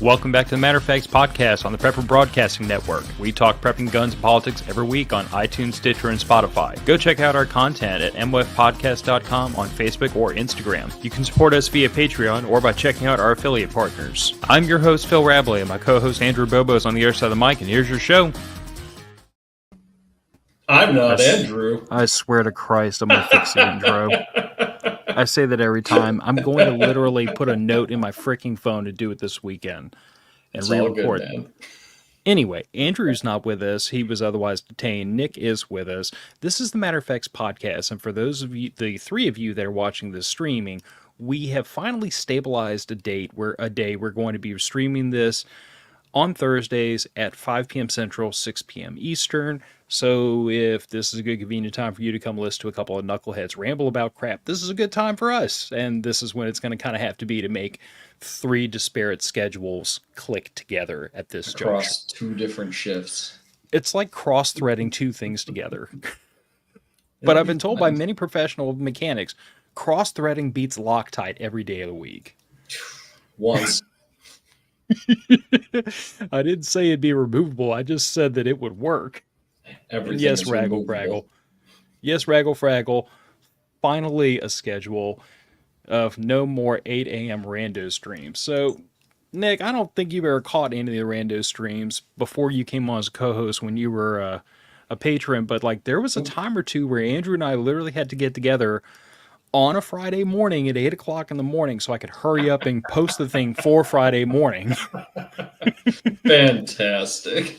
Welcome back to the Matter of Facts podcast on the Prepper Broadcasting Network. We talk prepping, guns, and politics every week on iTunes, Stitcher, and Spotify. Go check out our content at mwfpodcast.com on Facebook or Instagram. You can support us via Patreon or by checking out our affiliate partners. I'm your host, Phil Rabalais, and my co-host, Andrew Bobo, is on the other side of the mic, and here's your show. I'm not Andrew. I swear to Christ, I'm going to fix the intro. I say that every time. I'm going to literally put a note in my freaking phone to do it this weekend and re-record it. Anyway, Andrew's not with us. He was otherwise detained. Nick is with us. This is the Matter of Facts podcast, and for those of you, the three of you that are watching this streaming, we have finally stabilized a day we're going to be streaming this on Thursdays at 5 p.m. Central, 6 p.m. Eastern. So if this is a good, convenient time for you to come listen to a couple of knuckleheads ramble about crap, this is a good time for us. And this is when it's going to kind of have to be to make three disparate schedules click together at this juncture. Across two different shifts. It's like cross-threading two things together. But I've been told by many professional mechanics, cross-threading beats Loctite every day of the week. Once. I didn't say it'd be removable. I just said that it would work. Everything yes, is Raggle removable. Fraggle. Yes, Raggle Fraggle. Finally, a schedule of no more 8 a.m. rando streams. So, Nick, I don't think you've ever caught any of the rando streams before you came on as a co-host when you were a patron, but like there was a time or two where Andrew and I literally had to get together on a Friday morning at 8 o'clock in the morning so I could hurry up and post the thing for Friday morning. Fantastic.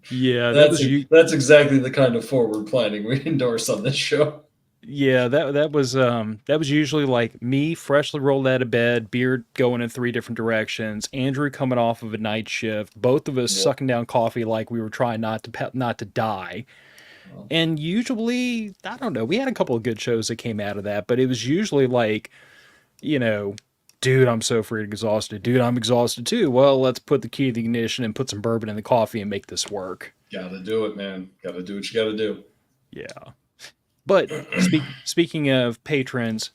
Yeah, that's exactly the kind of forward planning we endorse on this show. Yeah, that was usually like me freshly rolled out of bed, beard going in three different directions, Andrew coming off of a night shift, both of us sucking down coffee like we were trying not to die. And usually, I don't know, we had a couple of good shows that came out of that, but it was usually like, you know, dude, I'm so freaking exhausted. Dude, I'm exhausted too. Well, let's put the key to the ignition and put some bourbon in the coffee and make this work. Gotta do it, man. Gotta do what you gotta do. Yeah. But speaking of patrons,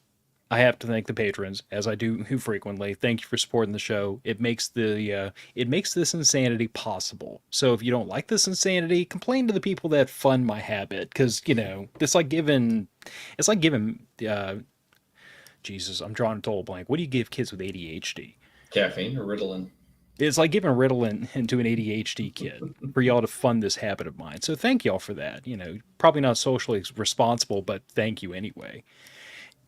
I have to thank the patrons, as I do frequently. Thank you for supporting the show. It makes this insanity possible. So if you don't like this insanity, complain to the people that fund my habit, because you know it's like giving Jesus, I'm drawing a total blank. What do you give kids with ADHD? Caffeine or Ritalin? It's like giving Ritalin into an ADHD kid for y'all to fund this habit of mine. So thank y'all for that. You know, probably not socially responsible, but thank you anyway.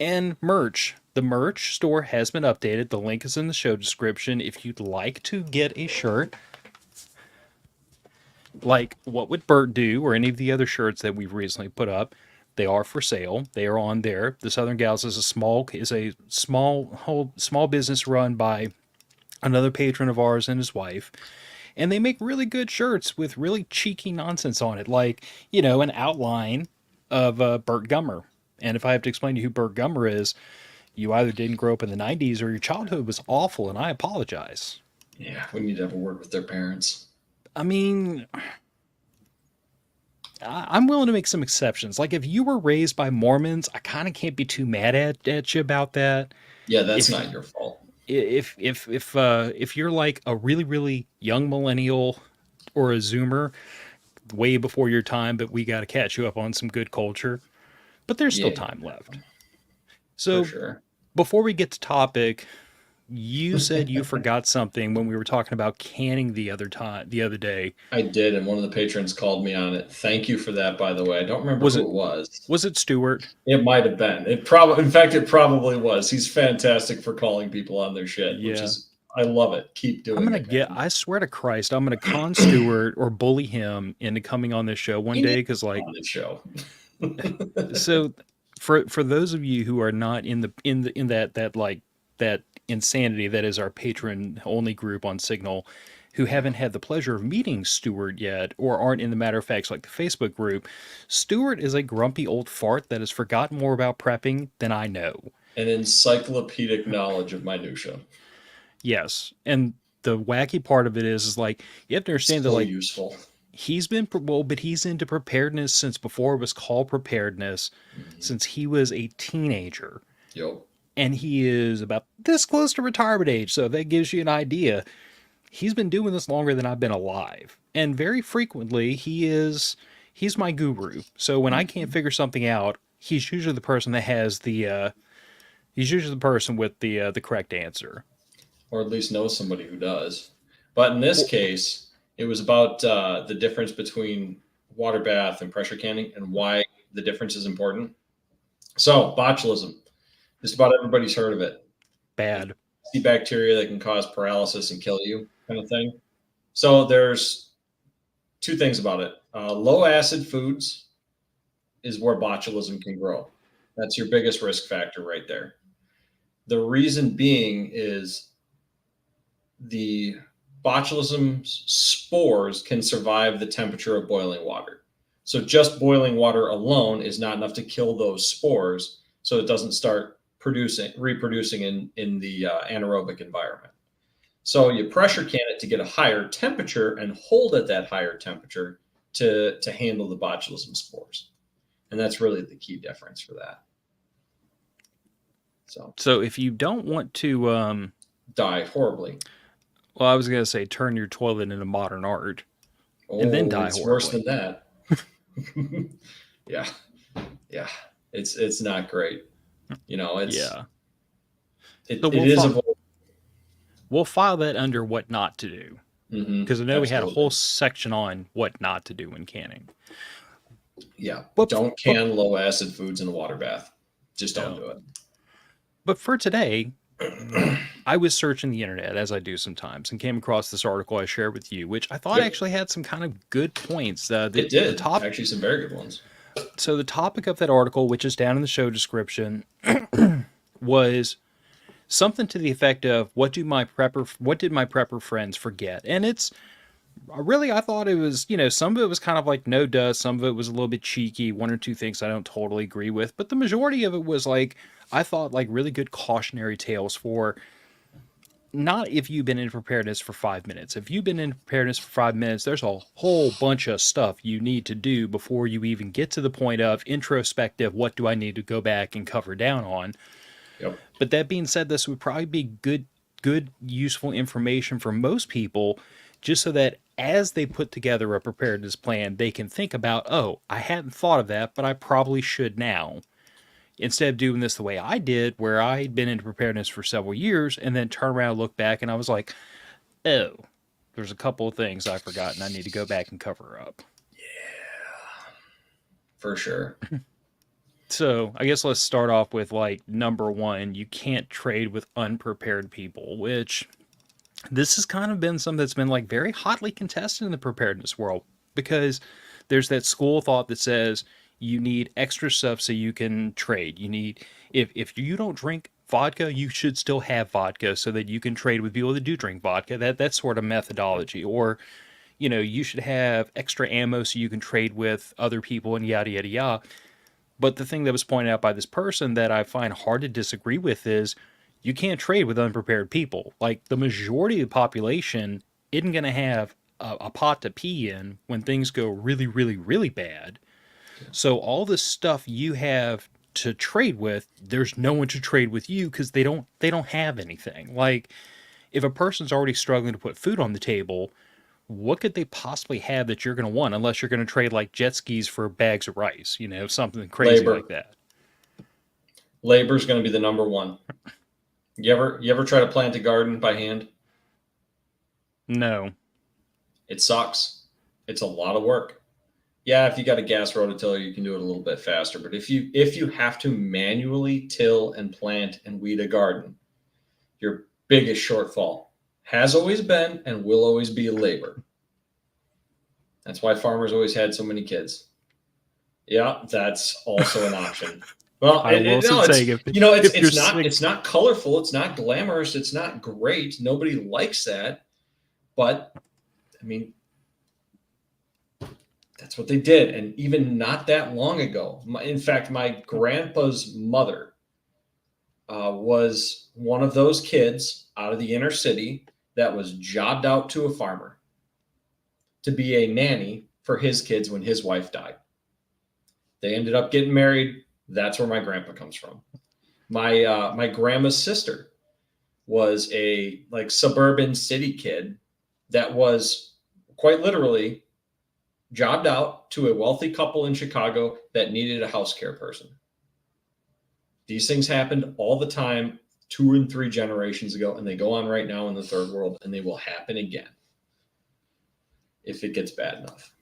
And merch. The merch store has been updated. The link is in the show description. If you'd like to get a shirt, like What Would Bert Do, or any of the other shirts that we've recently put up, they are for sale. They are on there. The Southern Gals is a small business run by another patron of ours and his wife. And they make really good shirts with really cheeky nonsense on it, like, you know, an outline of Bert Gummer. And if I have to explain to you who Bert Gummer is, you either didn't grow up in the 90s or your childhood was awful, and I apologize. Yeah, we need to have a word with their parents. I mean, I'm willing to make some exceptions. Like, if you were raised by Mormons, I kind of can't be too mad at you about that. Yeah, that's not your fault. If you're like a really, really young millennial or a Zoomer, way before your time, but we got to catch you up on some good culture. But there's still time left. So before we get to topic, you said you forgot something when we were talking about canning the other day. I did, and one of the patrons called me on it. Thank you for that, by the way. I don't remember who it was. Was it Stuart? It might have been. In fact, it probably was. He's fantastic for calling people on their shit, which is, I love it. Keep doing it. I swear to Christ, I'm gonna con Stuart or bully him into coming on this show one day, because like on this show. So for those of you who are not in that insanity that is our patron only group on Signal, who haven't had the pleasure of meeting Stuart yet, or aren't in the Matter of Facts like the Facebook group, Stuart is a grumpy old fart that has forgotten more about prepping than I know. An encyclopedic knowledge of minutia. Yes, and the wacky part of it is like you have to understand that like useful. He's been, but he's into preparedness since before it was called preparedness, since he was a teenager. Yep. And he is about this close to retirement age, so that gives you an idea. he's been doing this longer than I've been alive. And very frequently he's my guru. So when I can't figure something out, he's usually the person that has he's usually the person with the correct answer. Or at least knows somebody who does. But in this case, it was about the difference between water bath and pressure canning and why the difference is important. So, botulism. Just about everybody's heard of it. Bad. See bacteria that can cause paralysis and kill you, kind of thing. So, there's two things about it. Low acid foods is where botulism can grow. That's your biggest risk factor right there. The reason being is the botulism spores can survive the temperature of boiling water. So just boiling water alone is not enough to kill those spores, so it doesn't start reproducing in the anaerobic environment. So you pressure can it to get a higher temperature and hold at that higher temperature to handle the botulism spores. And that's really the key difference for that. So if you don't want to die horribly. Well, I was going to say turn your toilet into modern art and then die horribly. Worse than that. Yeah. It's not great. We'll file that under what not to do. Because I know we had a whole section on what not to do when canning. Yeah. Don't can low acid foods in a water bath. Just don't do it. But for today, I was searching the internet, as I do sometimes, and came across this article I shared with you, which I thought actually had some kind of good points. It did. Actually, some very good ones. So the topic of that article, which is down in the show description, was something to the effect of, what did my prepper friends forget? And it's really, I thought it was, some of it was kind of like no duh, some of it was a little bit cheeky, one or two things I don't totally agree with, but the majority of it was like, I thought like really good cautionary tales for not if you've been in preparedness for 5 minutes. If you've been in preparedness for 5 minutes, there's a whole bunch of stuff you need to do before you even get to the point of introspective, what do I need to go back and cover down on? Yep. But that being said, this would probably be good, useful information for most people, just so that as they put together a preparedness plan, they can think about, oh, I hadn't thought of that, but I probably should now. Instead of doing this the way I did, where I'd been into preparedness for several years and then turn around and look back and I was like, oh, there's a couple of things I forgot and I need to go back and cover up. Yeah, for sure. So I guess let's start off with like number one, you can't trade with unprepared people, which this has kind of been something that's been like very hotly contested in the preparedness world, because there's that school of thought that says you need extra stuff so you can trade. You need, if you don't drink vodka, you should still have vodka so that you can trade with people that do drink vodka. That sort of methodology. Or, you should have extra ammo so you can trade with other people and yada, yada, yada. But the thing that was pointed out by this person that I find hard to disagree with is you can't trade with unprepared people. Like, the majority of the population isn't going to have a pot to pee in when things go really, really, really bad. So all the stuff you have to trade with, there's no one to trade with you because they don't have anything. Like, if a person's already struggling to put food on the table, what could they possibly have that you're going to want, unless you're going to trade like jet skis for bags of rice, something crazy like that. Labor is going to be the number one. You ever try to plant a garden by hand? No. It sucks. It's a lot of work. Yeah, if you got a gas rototiller, you can do it a little bit faster. But if you have to manually till and plant and weed a garden, your biggest shortfall has always been and will always be labor. That's why farmers always had so many kids. Yeah, that's also an option. Well, it's not colorful, it's not glamorous, it's not great. Nobody likes that, but I mean, that's what they did. And even not that long ago, in fact, my grandpa's mother was one of those kids out of the inner city that was jobbed out to a farmer to be a nanny for his kids when his wife died. They ended up getting married. That's where my grandpa comes from. My grandma's sister was a like suburban city kid that was quite literally jobbed out to a wealthy couple in Chicago that needed a house care person. These things happened all the time 2 and 3 generations ago, and they go on right now in the third world, and they will happen again if it gets bad enough.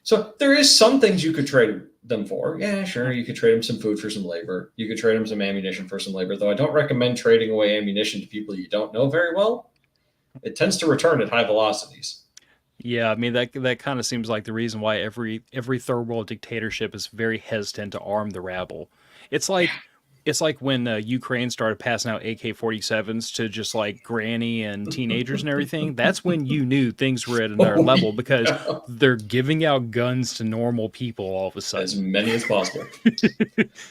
So there is some things you could trade them for. Yeah, sure. You could trade them some food for some labor. You could trade them some ammunition for some labor, though I don't recommend trading away ammunition to people you don't know very well. It tends to return at high velocities. Yeah, I mean that kind of seems like the reason why every third world dictatorship is very hesitant to arm the rabble. It's like when Ukraine started passing out AK-47s to just like granny and teenagers and everything. That's when you knew things were at another level because they're giving out guns to normal people all of a sudden. As many as possible.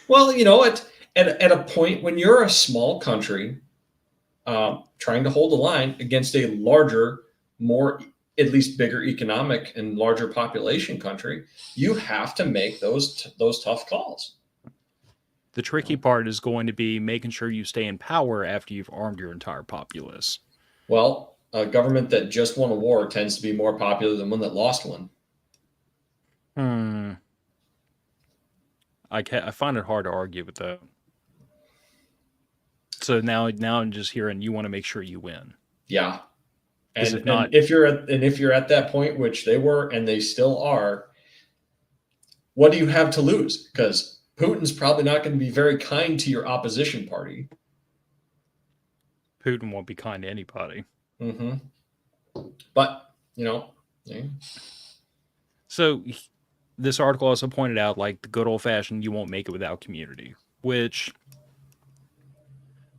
Well, you know, at a point when you're a small country trying to hold a line against a larger, more at least bigger economic and larger population country, you have to make those tough calls. The tricky part is going to be making sure you stay in power after you've armed your entire populace. Well, a government that just won a war tends to be more popular than one that lost one. I find it hard to argue with that. So now I'm just hearing you want to make sure you win. Yeah. And if you're at that point, which they were and they still are, what do you have to lose? Because Putin's probably not going to be very kind to your opposition party. Putin won't be kind to anybody. Mm-hmm. But, you know. Yeah. So this article also pointed out, like, the good old-fashioned you won't make it without community, which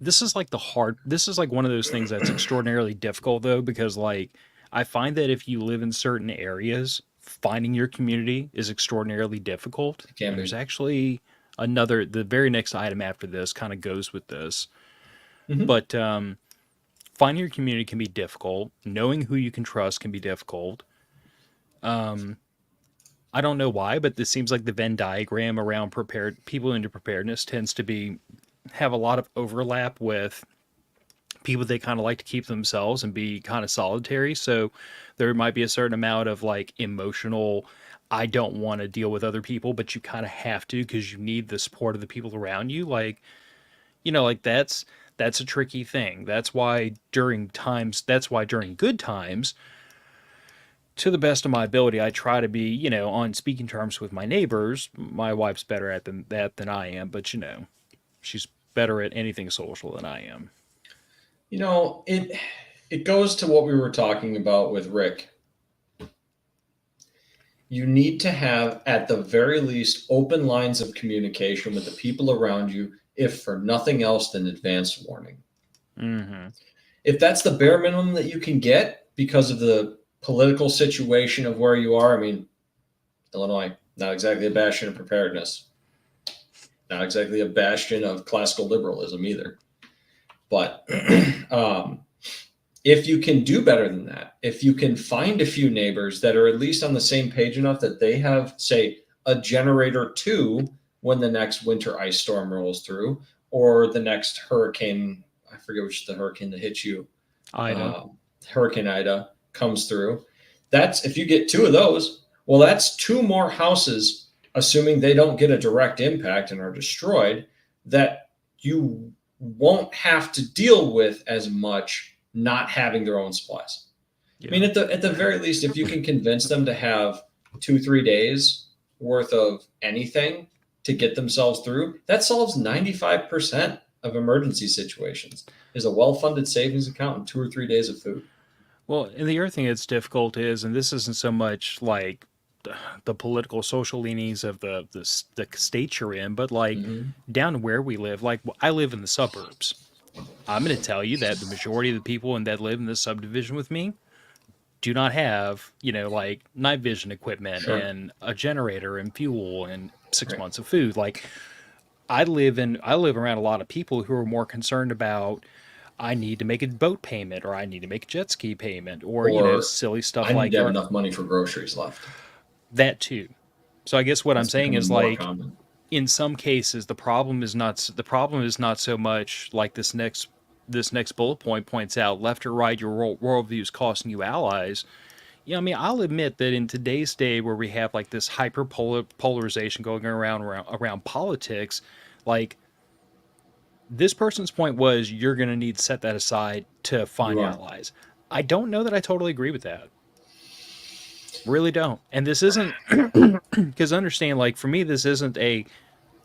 this is like one of those things that's extraordinarily difficult, though, because, like, I find that if you live in certain areas, finding your community is extraordinarily difficult. There's actually the very next item after this kind of goes with this. Mm-hmm. But finding your community can be difficult. Knowing who you can trust can be difficult. I don't know why, but this seems like the Venn diagram around people into preparedness tends to have a lot of overlap with people they kind of like to keep themselves and be kind of solitary. So there might be a certain amount of like emotional, I don't want to deal with other people, but you kind of have to because you need the support of the people around you. Like, you know, like that's a tricky thing. That's why during good times, to the best of my ability, I try to be, you know, on speaking terms with my neighbors. My wife's better at that than I am, but, you know, she's better at anything social than I am. You know, it goes to what we were talking about with Rick. You need to have, at the very least, open lines of communication with the people around you, if for nothing else than advance warning. Mm-hmm. If that's the bare minimum that you can get because of the political situation of where you are, I mean, Illinois, not exactly a bastion of preparedness, not exactly a bastion of classical liberalism either. But if you can do better than that, if you can find a few neighbors that are at least on the same page enough that they have, say, a generator 2 when the next winter ice storm rolls through, or the next hurricane, I forget which the hurricane that hit you, Hurricane Ida comes through. That's, if you get 2 of those, well, that's 2 more houses, assuming they don't get a direct impact and are destroyed, that you won't have to deal with as much not having their own supplies. Yeah. I mean, at the very least, if you can convince them to have 2-3 days worth of anything to get themselves through, that solves 95% of emergency situations. Is a well-funded savings account and 2 or 3 days of food. Well, and the other thing that's difficult is, and this isn't so much like the political social leanings of the state you're in, but like down where we live, like I live in the suburbs. I'm going to tell you that the majority of the people that live in this subdivision with me do not have, you know, like night vision equipment and a generator and fuel and 6 months of food. Like I live around a lot of people who are more concerned about, I need to make a boat payment, or I need to make a jet ski payment, or you know, silly stuff like that. I need to have enough money for groceries left. That too. So I guess what I'm saying is, like, in some cases, the problem is not so much like this next this next bullet point points out, left or right, your worldview is costing you allies. Yeah, I mean, I'll admit that in today's day where we have like this hyper polarization going around politics, like this person's point was you're going to need to set that aside to find allies. I don't know that I totally agree with that. Really don't. And this isn't because understand, like for me, this isn't a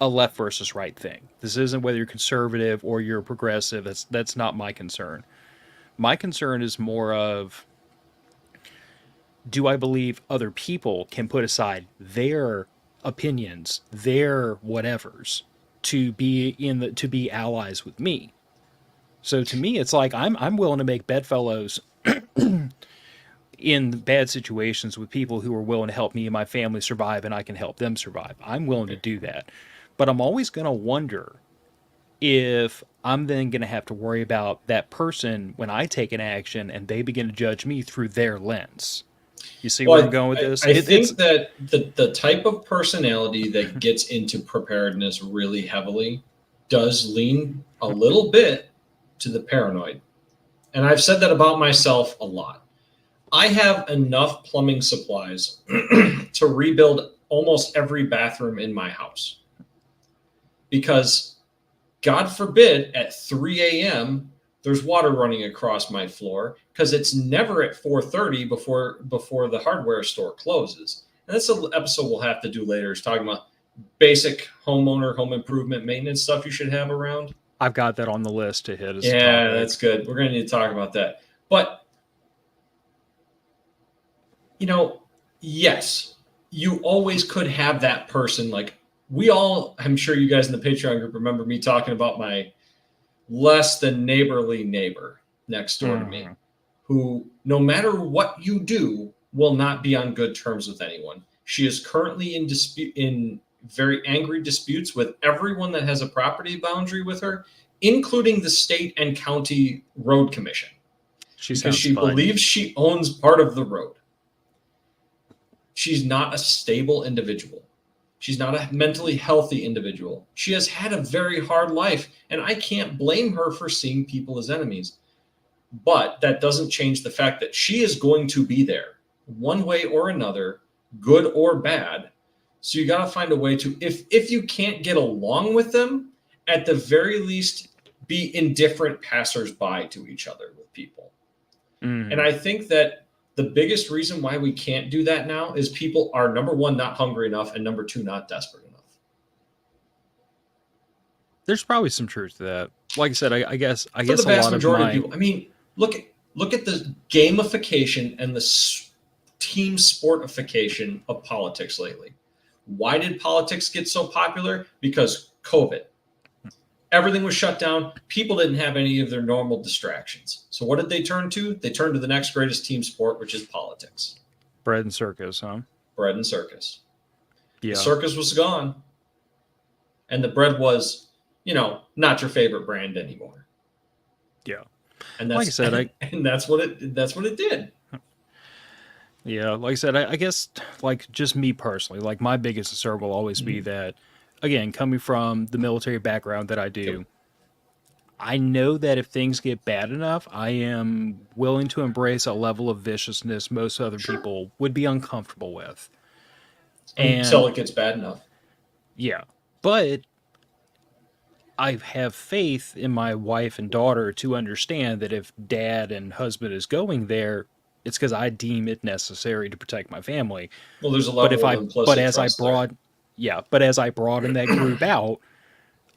left versus right thing. This isn't whether you're conservative or you're progressive. That's not my concern. My concern is more of, do I believe other people can put aside their opinions, their whatevers, to be allies with me? So to me, it's like I'm willing to make bedfellows in bad situations with people who are willing to help me and my family survive, and I can help them survive. I'm willing to do that, but I'm always going to wonder if I'm then going to have to worry about that person when I take an action and they begin to judge me through their lens. You see where I'm going with this? I think that the type of personality that gets into preparedness really heavily does lean a little bit to the paranoid. And I've said that about myself a lot. I have enough plumbing supplies to rebuild almost every bathroom in my house. Because God forbid at 3 a.m., there's water running across my floor, because it's never at 4:30 before the hardware store closes. And that's an episode we'll have to do later, is talking about basic homeowner, home improvement, maintenance stuff you should have around. I've got that on the list to hit. Yeah, that's good. We're going to need to talk about that. But, yes, you always could have that person. Like we all, I'm sure you guys in the Patreon group remember me talking about my less than neighborly neighbor next door to me, who no matter what you do will not be on good terms with anyone. She is currently in very angry disputes with everyone that has a property boundary with her, including the state and county road commission, because she believes she owns part of the road. She's not a stable individual. She's not a mentally healthy individual. She has had a very hard life, and I can't blame her for seeing people as enemies. But that doesn't change the fact that she is going to be there one way or another, good or bad. So you got to find a way to, if you can't get along with them, at the very least, be indifferent passersby to each other with people. And I think that the biggest reason why we can't do that now is people are, number one, not hungry enough, and number two, not desperate enough. There's probably some truth to that. Like I said, I guess the vast majority of people. I mean, look at the gamification and the team sportification of politics lately. Why did politics get so popular? Because COVID. Everything was shut down. People didn't have any of their normal distractions. So what did they turn to? They turned to the next greatest team sport, which is politics. Bread and circus, huh? Bread and circus. Yeah. The circus was gone. And the bread was, not your favorite brand anymore. Yeah. And that's, like I said, and that's what it did. Yeah, like I said, I guess, like, just me personally, like, my biggest concern will always be that, again, coming from the military background that I do, I know that if things get bad enough, I am willing to embrace a level of viciousness most other people would be uncomfortable with. Until it gets bad enough. Yeah. But I have faith in my wife and daughter to understand that if dad and husband is going there, it's because I deem it necessary to protect my family. Well, there's a level of implicit trust there. But as I broaden that group out,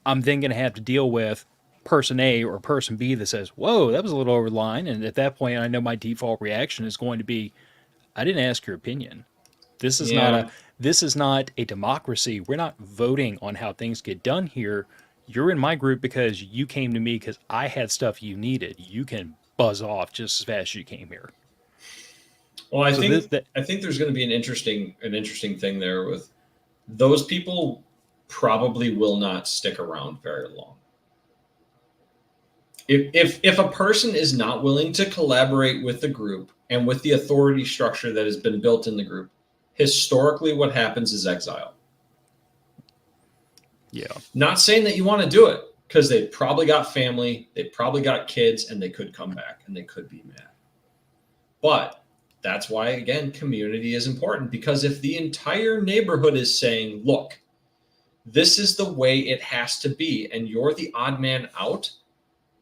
I'm then going to have to deal with person A or person B that says, whoa, that was a little over the line. And at that point, I know my default reaction is going to be, I didn't ask your opinion. This is not a democracy. We're not voting on how things get done here. You're in my group because you came to me because I had stuff you needed. You can buzz off just as fast as you came here. Well, I think there's going to be an interesting thing there with those people. Probably will not stick around very long. If a person is not willing to collaborate with the group and with the authority structure that has been built in the group, historically what happens is exile. Yeah. Not saying that you want to do it, because they probably got family, they probably got kids, and they could come back and they could be mad. But that's why, again, community is important, because if the entire neighborhood is saying, look, this is the way it has to be, and you're the odd man out,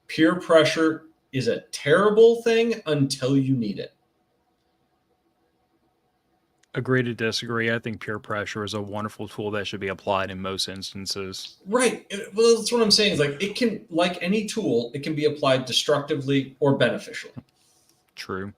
peer pressure is a terrible thing until you need it. Agree to disagree. I think peer pressure is a wonderful tool that should be applied in most instances. Right. Well, that's what I'm saying. Is like, it can, like any tool, it can be applied destructively or beneficially. True.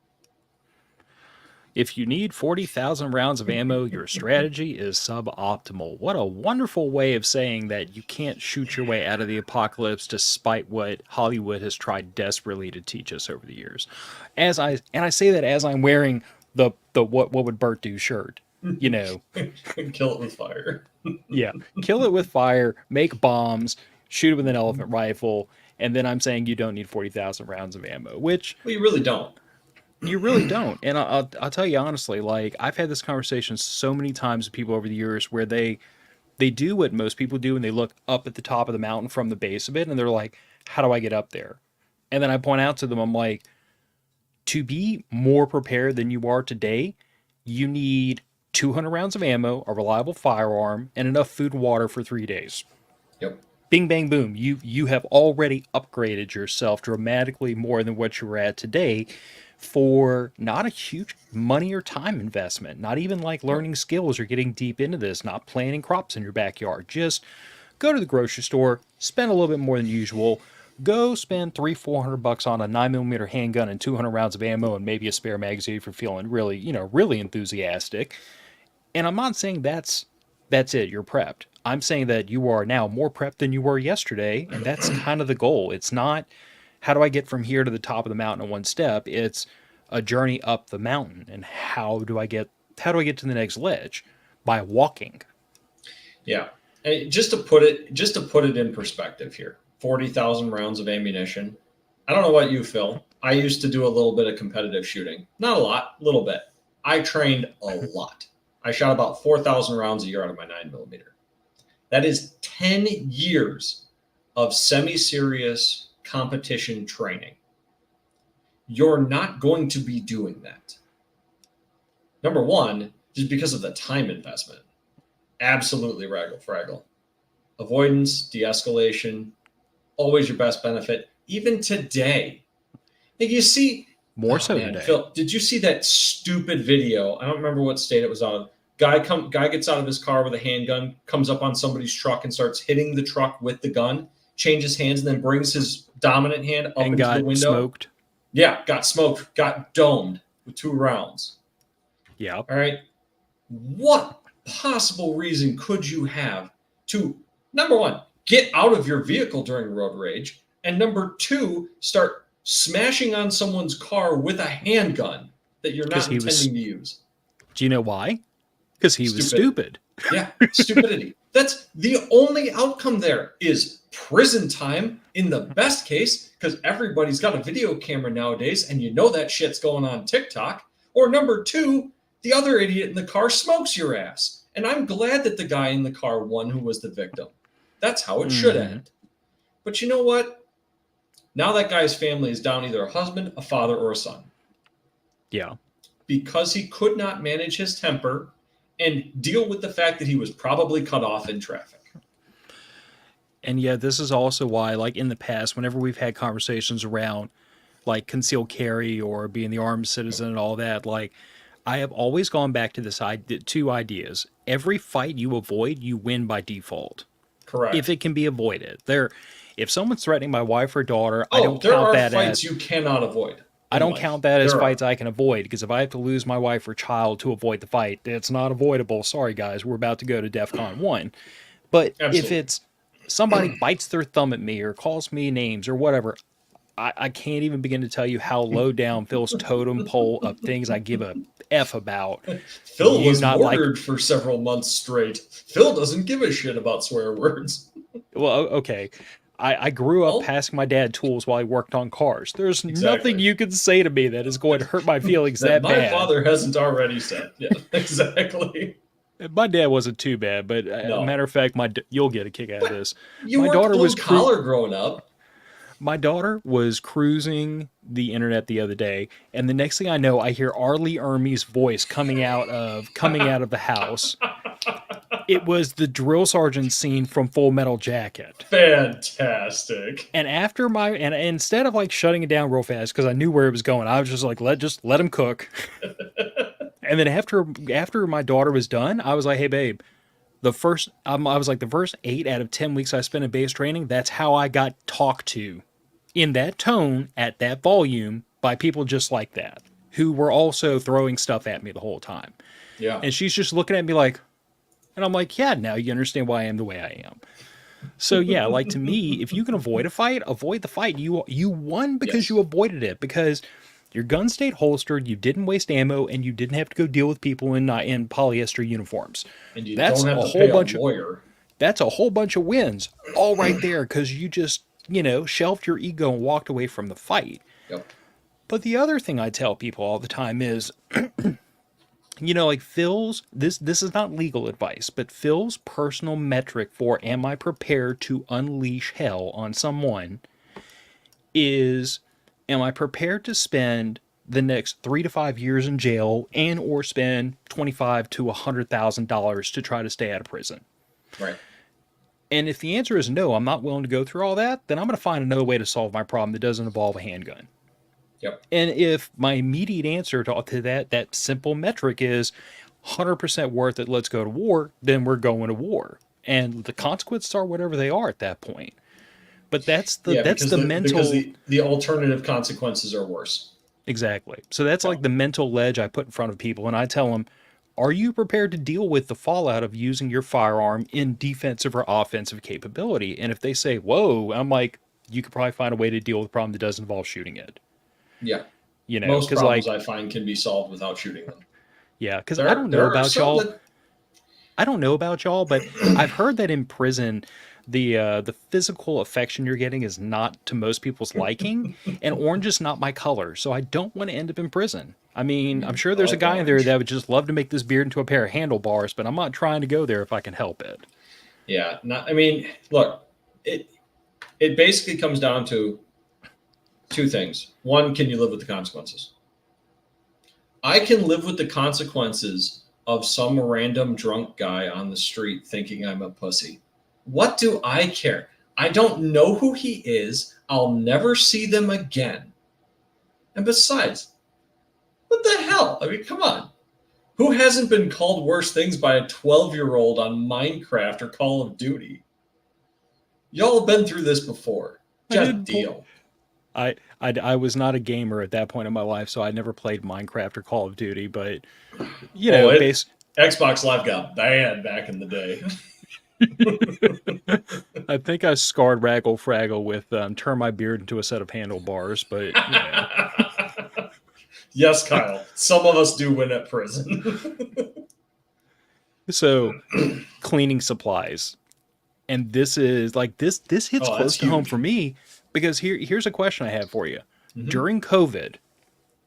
If you need 40,000 rounds of ammo, your strategy is suboptimal. What a wonderful way of saying that you can't shoot your way out of the apocalypse, despite what Hollywood has tried desperately to teach us over the years. I say that as I'm wearing the what would Bert do shirt. You know. Kill it with fire. Yeah. Kill it with fire, make bombs, shoot it with an elephant rifle, and then I'm saying you don't need 40,000 rounds of ammo, which... Well, you really don't. You really don't. And I'll tell you honestly, like, I've had this conversation so many times with people over the years where they do what most people do, and they look up at the top of the mountain from the base of it, and they're like, how do I get up there? And then I point out to them, I'm like, to be more prepared than you are today, you need 200 rounds of ammo, a reliable firearm, and enough food and water for 3 days. Yep. Bing, bang, boom. You have already upgraded yourself dramatically more than what you were at today, for not a huge money or time investment, not even like learning skills or getting deep into this, not planting crops in your backyard. Just go to the grocery store, spend a little bit more than usual, go spend $300-400 on a 9mm handgun and 200 rounds of ammo and maybe a spare magazine if you're feeling really enthusiastic. And I'm not saying that's it, you're prepped. I'm saying that you are now more prepped than you were yesterday, and that's kind of the goal. It's not, how do I get from here to the top of the mountain in one step? It's a journey up the mountain. And how do I get to the next ledge? By walking. Yeah. And just to put it in perspective here, 40,000 rounds of ammunition. I don't know about you, Phil. I used to do a little bit of competitive shooting. Not a lot, a little bit. I trained a lot. I shot about 4,000 rounds a year out of my 9mm. That is 10 years of semi-serious competition training. You're not going to be doing that. Number one, just because of the time investment. Absolutely fraggle. Avoidance, de-escalation, always your best benefit. Even today. Like, you see... More so today. Phil, did you see that stupid video? I don't remember what state it was on. Guy gets out of his car with a handgun, comes up on somebody's truck and starts hitting the truck with the gun, changes hands, and then brings his dominant hand up into the window. Smoked. Yeah, got smoked, got domed with 2 rounds. Yeah. All right. What possible reason could you have to, number one, get out of your vehicle during road rage, and number two, start smashing on someone's car with a handgun that you're not intending to use? Do you know why? Because he was stupid. Yeah, stupidity. That's the only outcome there is prison time in the best case, because everybody's got a video camera nowadays and you know that shit's going on TikTok. Or number two, the other idiot in the car smokes your ass. And I'm glad that the guy in the car won who was the victim. That's how it should end. But you know what? Now that guy's family is down either a husband, a father, or a son. Yeah. Because he could not manage his temper and deal with the fact that he was probably cut off in traffic. And yeah, this is also why, like in the past, whenever we've had conversations around like concealed carry or being the armed citizen and all that, like I have always gone back to this two ideas. Every fight you avoid, you win by default. Correct. If it can be avoided. If someone's threatening my wife or daughter, I don't count that as... there are fights you cannot avoid. I don't count that as fights I can avoid, because if I have to lose my wife or child to avoid the fight, it's not avoidable. Sorry, guys, we're about to go to DEFCON 1. But if it's somebody bites their thumb at me or calls me names or whatever, I can't even begin to tell you how low down Phil's totem pole of things I give a F about. Phil was murdered for several months straight. Phil doesn't give a shit about swear words. Well, okay. I grew up passing my dad tools while he worked on cars. There's nothing you can say to me that is going to hurt my feelings that bad. My father hasn't already said. Yeah, exactly. My dad wasn't too bad, but No. matter of fact, you'll get a kick out of But this. you My weren't daughter blue was collar growing up. my daughter was cruising the internet the other day, and the next thing I know, I hear Arlie Ermey's voice coming out of the house. It was the drill sergeant scene from Full Metal Jacket. Fantastic. And and instead of like shutting it down real fast because I knew where it was going, I was just like, let him cook. And then after my daughter was done, I was like, hey babe, I was like the first 8 out of 10 weeks I spent in base training, that's how I got talked to in that tone at that volume by people just like that who were also throwing stuff at me the whole time. Yeah. And she's just looking at me like, and I'm like, yeah, now you understand why I am the way I am. So yeah, like to me, if you can avoid a fight, avoid the fight. You won because Yes. you avoided it, because your gun stayed holstered, you didn't waste ammo, and you didn't have to go deal with people in polyester uniforms. And you That's don't have a to whole pay a bunch of lawyer. that's a whole bunch of wins all right there because you just shelved your ego and walked away from the fight. Yep. But the other thing I tell people all the time is, like Phil's, this is not legal advice, but Phil's personal metric for am I prepared to unleash hell on someone is, am I prepared to spend the next 3 to 5 years in jail and or spend $25,000 to try to stay out of prison? Right. And if the answer is no, I'm not willing to go through all that, then I'm going to find another way to solve my problem that doesn't involve a handgun. Yep. And if my immediate answer to that simple metric is 100% worth it, let's go to war, then we're going to war. And the consequences are whatever they are at that point. But that's Yeah, the because mental. the alternative consequences are worse. Exactly. So that's Yeah. like the mental ledge I put in front of people. And I tell them, are you prepared to deal with the fallout of using your firearm in defensive or offensive capability? And if they say, whoa, I'm like, you could probably find a way to deal with a problem that doesn't involve shooting it. Yeah. Most Because problems like, I find can be solved without shooting them. yeah, because There are some that I don't know about y'all, but I've heard that in prison, the physical affection you're getting is not to most people's liking, and orange is not my color, so I don't want to end up in prison. I mean, I'm sure I there's a like guy in there orange. that would just love to make this beard into a pair of handlebars, but I'm not trying to go there if I can help it. Yeah. Not, I mean, look, it it basically comes down to two things. One, can you live with the consequences? I can live with the consequences of some random drunk guy on the street thinking I'm a pussy. What do I care? I don't know who he is. I'll never see them again. And besides, what the hell? I mean, come on. Who hasn't been called worse things by a 12-year-old on Minecraft or Call of Duty? Y'all have been through this before. I Just didn't. deal. I was not a gamer at that point in my life, so I never played Minecraft or Call of Duty. But Oh, base. Xbox Live got bad back in the day. I think I scarred Raggle Fraggle with turn my beard into a set of handlebars, but Yes, Kyle. Some of us do win at prison. So cleaning supplies, and this is like this hits Oh, that's close to home huge. for me because here's a question I have for you. Mhm. During COVID,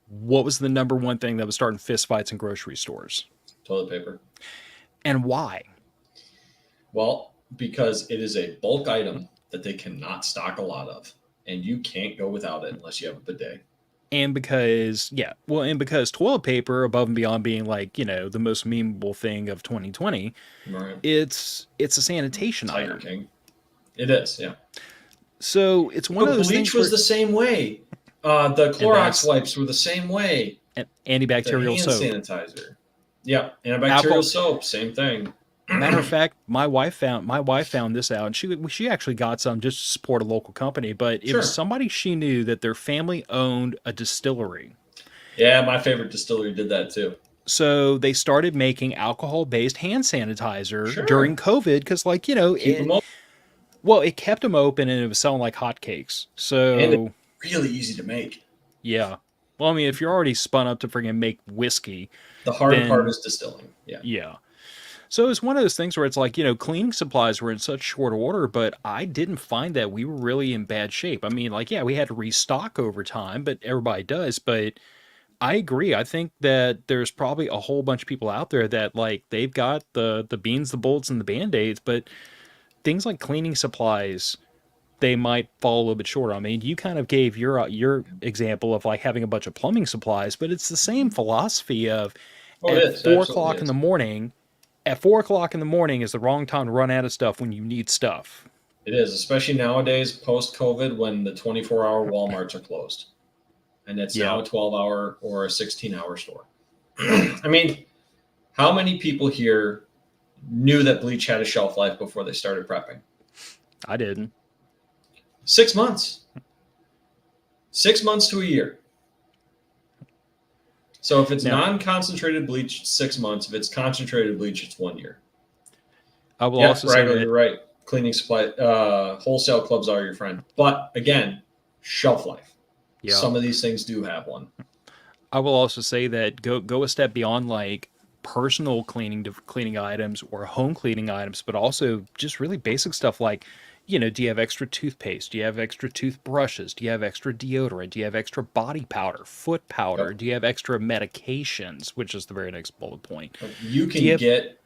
what was the number one thing that was starting fistfights in grocery stores, Toilet paper. and why? Well, because it is a bulk item that they cannot stock a lot of, and you can't go without it unless you have a bidet. And because toilet paper, above and beyond being like the most memeable thing of 2020, Right. it's a sanitation Tiger item. King. It is, yeah. So it's one But of those bleach things was where the same way. The Clorox wipes were the same way. The antibacterial hand soap. sanitizer. Yeah, antibacterial Alcohol. soap, same thing. Matter of fact, my wife found this out, and she actually got some just to support a local company. But it Sure. was somebody she knew that their family owned a distillery. Yeah, my favorite distillery did that too. So they started making alcohol-based hand sanitizer Sure. during COVID because, Keep them open. well, it kept them open and it was selling like hotcakes. So And it's really easy to make. yeah. Well, I mean, if you're already spun up to friggin' make whiskey, The hard then part is distilling. Yeah. yeah. So it's one of those things where it's like, cleaning supplies were in such short order, but I didn't find that we were really in bad shape. I mean, like, yeah, we had to restock over time, but everybody does. But I agree. I think that there's probably a whole bunch of people out there that like they've got the beans, the bullets, and the band-aids, but things like cleaning supplies, they might fall a little bit short. I mean, you kind of gave your example of like having a bunch of plumbing supplies, but it's the same philosophy of Oh, it at is. four Absolutely o'clock in is. the morning. At 4 o'clock in the morning is the wrong time to run out of stuff when you need stuff. It is, especially nowadays, post COVID, when the 24-hour Walmarts are closed. And it's now Yeah, a 12-hour or a 16-hour store. I mean, how many people here knew that bleach had a shelf life before they started prepping? I didn't. 6 months. 6 months to a year. So if it's Now, non-concentrated bleach, 6 months. If it's concentrated bleach, it's 1 year. I will Yep, also say Raggle, that you're right. Cleaning supply, wholesale clubs are your friend. But again, shelf life. yeah, Some of these things do have one. I will also say that go a step beyond like personal cleaning items or home cleaning items, but also just really basic stuff like, do you have extra toothpaste? Do you have extra toothbrushes? Do you have extra deodorant? Do you have extra body powder, foot powder? Yep. Do you have extra medications, which is the very next bullet point? You Do you can have get,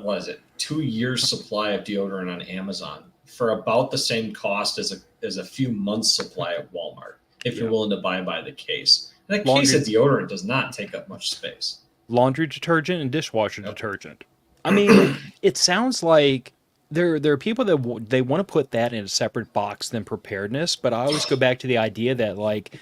what is it, 2 years supply of deodorant on Amazon for about the same cost as a few months supply at Walmart if you're yeah, willing to buy by the case. And a case laundry of deodorant does not take up much space. laundry detergent and dishwasher Yep. detergent. I mean, it sounds like there are people that they want to put that in a separate box than preparedness, but I always go back to the idea that like,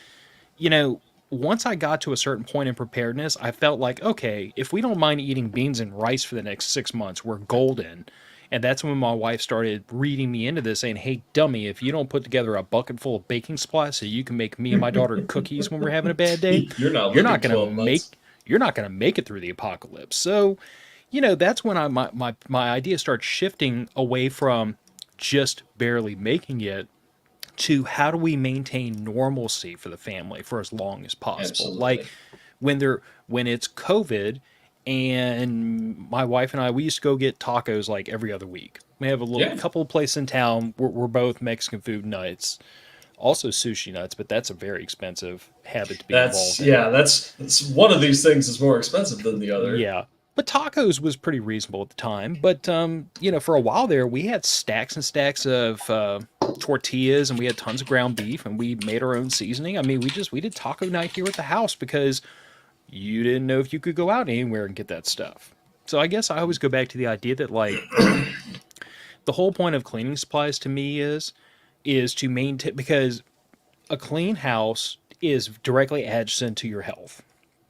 you know, once I got to a certain point in preparedness, I felt like, okay, if we don't mind eating beans and rice for the next 6 months, we're golden. And that's when my wife started reading me into this, saying, "Hey, dummy, if you don't put together a bucket full of baking supplies so you can make me and my daughter cookies when we're having a bad day, You're not you're living not gonna 12 months. make you're not gonna make it through the apocalypse." So, that's when my idea starts shifting away from just barely making it to how do we maintain normalcy for the family for as long as possible. Like Absolutely. when it's COVID, and my wife and I, we used to go get tacos like every other week. We have a little Yeah. couple of places in town. We're both Mexican food nuts, also sushi nuts, but that's a very expensive habit to be That's involved in. yeah, that's one of these things is more expensive than the other. Yeah. But tacos was pretty reasonable at the time. But for a while there, we had stacks and stacks of tortillas, and we had tons of ground beef, and we made our own seasoning. I mean, we did taco night here at the house because you didn't know if you could go out anywhere and get that stuff. So I guess I always go back to the idea that like the whole point of cleaning supplies to me is to maintain, because a clean house is directly adjacent to your health.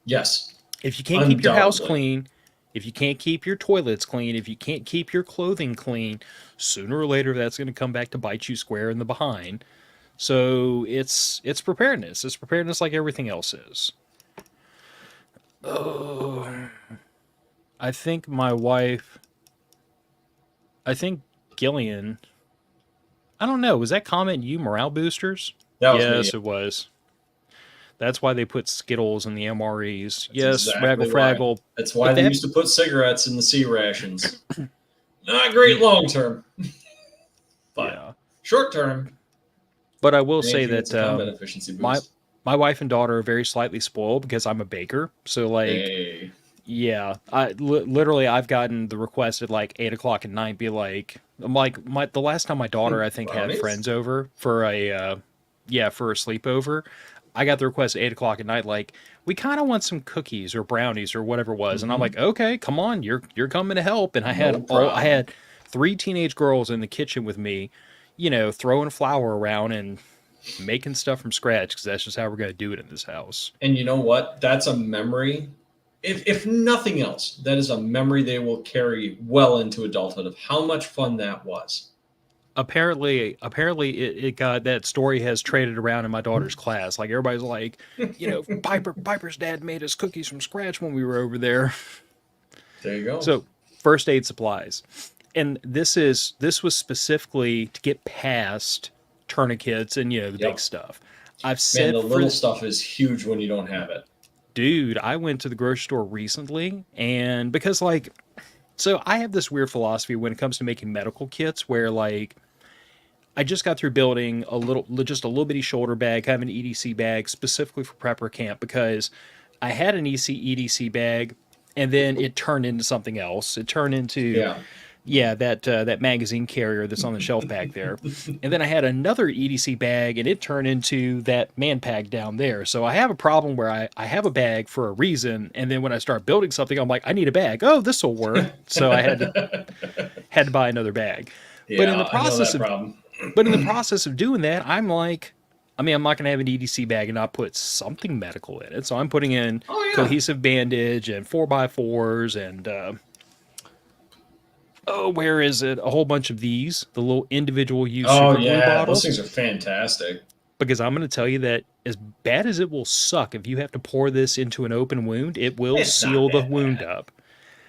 Yes. If you can't keep your house Undoubtedly. clean, if you can't keep your toilets clean, if you can't keep your clothing clean, sooner or later that's going to come back to bite you square in the behind. So it's preparedness. It's preparedness like everything else is. Oh, I think my wife. I think Gillian. I don't know. Was that comment you morale boosters? That was me. Yes, it was. That's why they put Skittles in the MREs. That's Yes, Raggle exactly why. Fraggle. That's why But they that, used to put cigarettes in the C rations. Not great long term, but yeah. short term, But I will say anything that's that a combat efficiency my boost. my wife and daughter are very slightly spoiled because I'm a baker. So like, Hey, yeah, literally I've gotten the request at like 8 o'clock at night. Be like, I'm like the last time my daughter I think had brownies? friends over for for a sleepover. I got the request at 8 o'clock at night, like, we kind of want some cookies or brownies or whatever it was, and I'm Mm-hmm. like, okay, come on, you're coming to help. And No I problem. had three teenage girls in the kitchen with me, throwing flour around and making stuff from scratch because that's just how we're gonna do it in this house. And you know what? That's a memory. If nothing else, that is a memory they will carry well into adulthood of how much fun that was. Apparently it got that story has traded around in my daughter's class. Like everybody's like, Piper's dad made us cookies from scratch when we were over there. There you go. So first aid supplies, and this was specifically to get past tourniquets and the big Yep. stuff. I've Man, said the for little stuff is huge when you don't have it. dude, I went to the grocery store recently, and because like, so I have this weird philosophy when it comes to making medical kits where like I just got through building just a little bitty shoulder bag, kind of an EDC bag specifically for prepper camp because I had an EDC bag, and then it turned into something else. It turned into that magazine carrier that's on the shelf back there. And then I had another EDC bag, and it turned into that man pack down there. So I have a problem where I have a bag for a reason, and then when I start building something, I'm like, I need a bag. Oh, this will work. So I had to buy another bag. Yeah, but in the I know process that of problem. but in the process of doing that, I'm like, I mean, I'm not going to have an EDC bag and not put something medical in it. So I'm putting in cohesive bandage and 4x4s and where is it? A whole bunch of these, the little individual use super glue bottles. Those things are fantastic. Because I'm going to tell you that as bad as it will suck, if you have to pour this into an open wound, it will seal the wound up.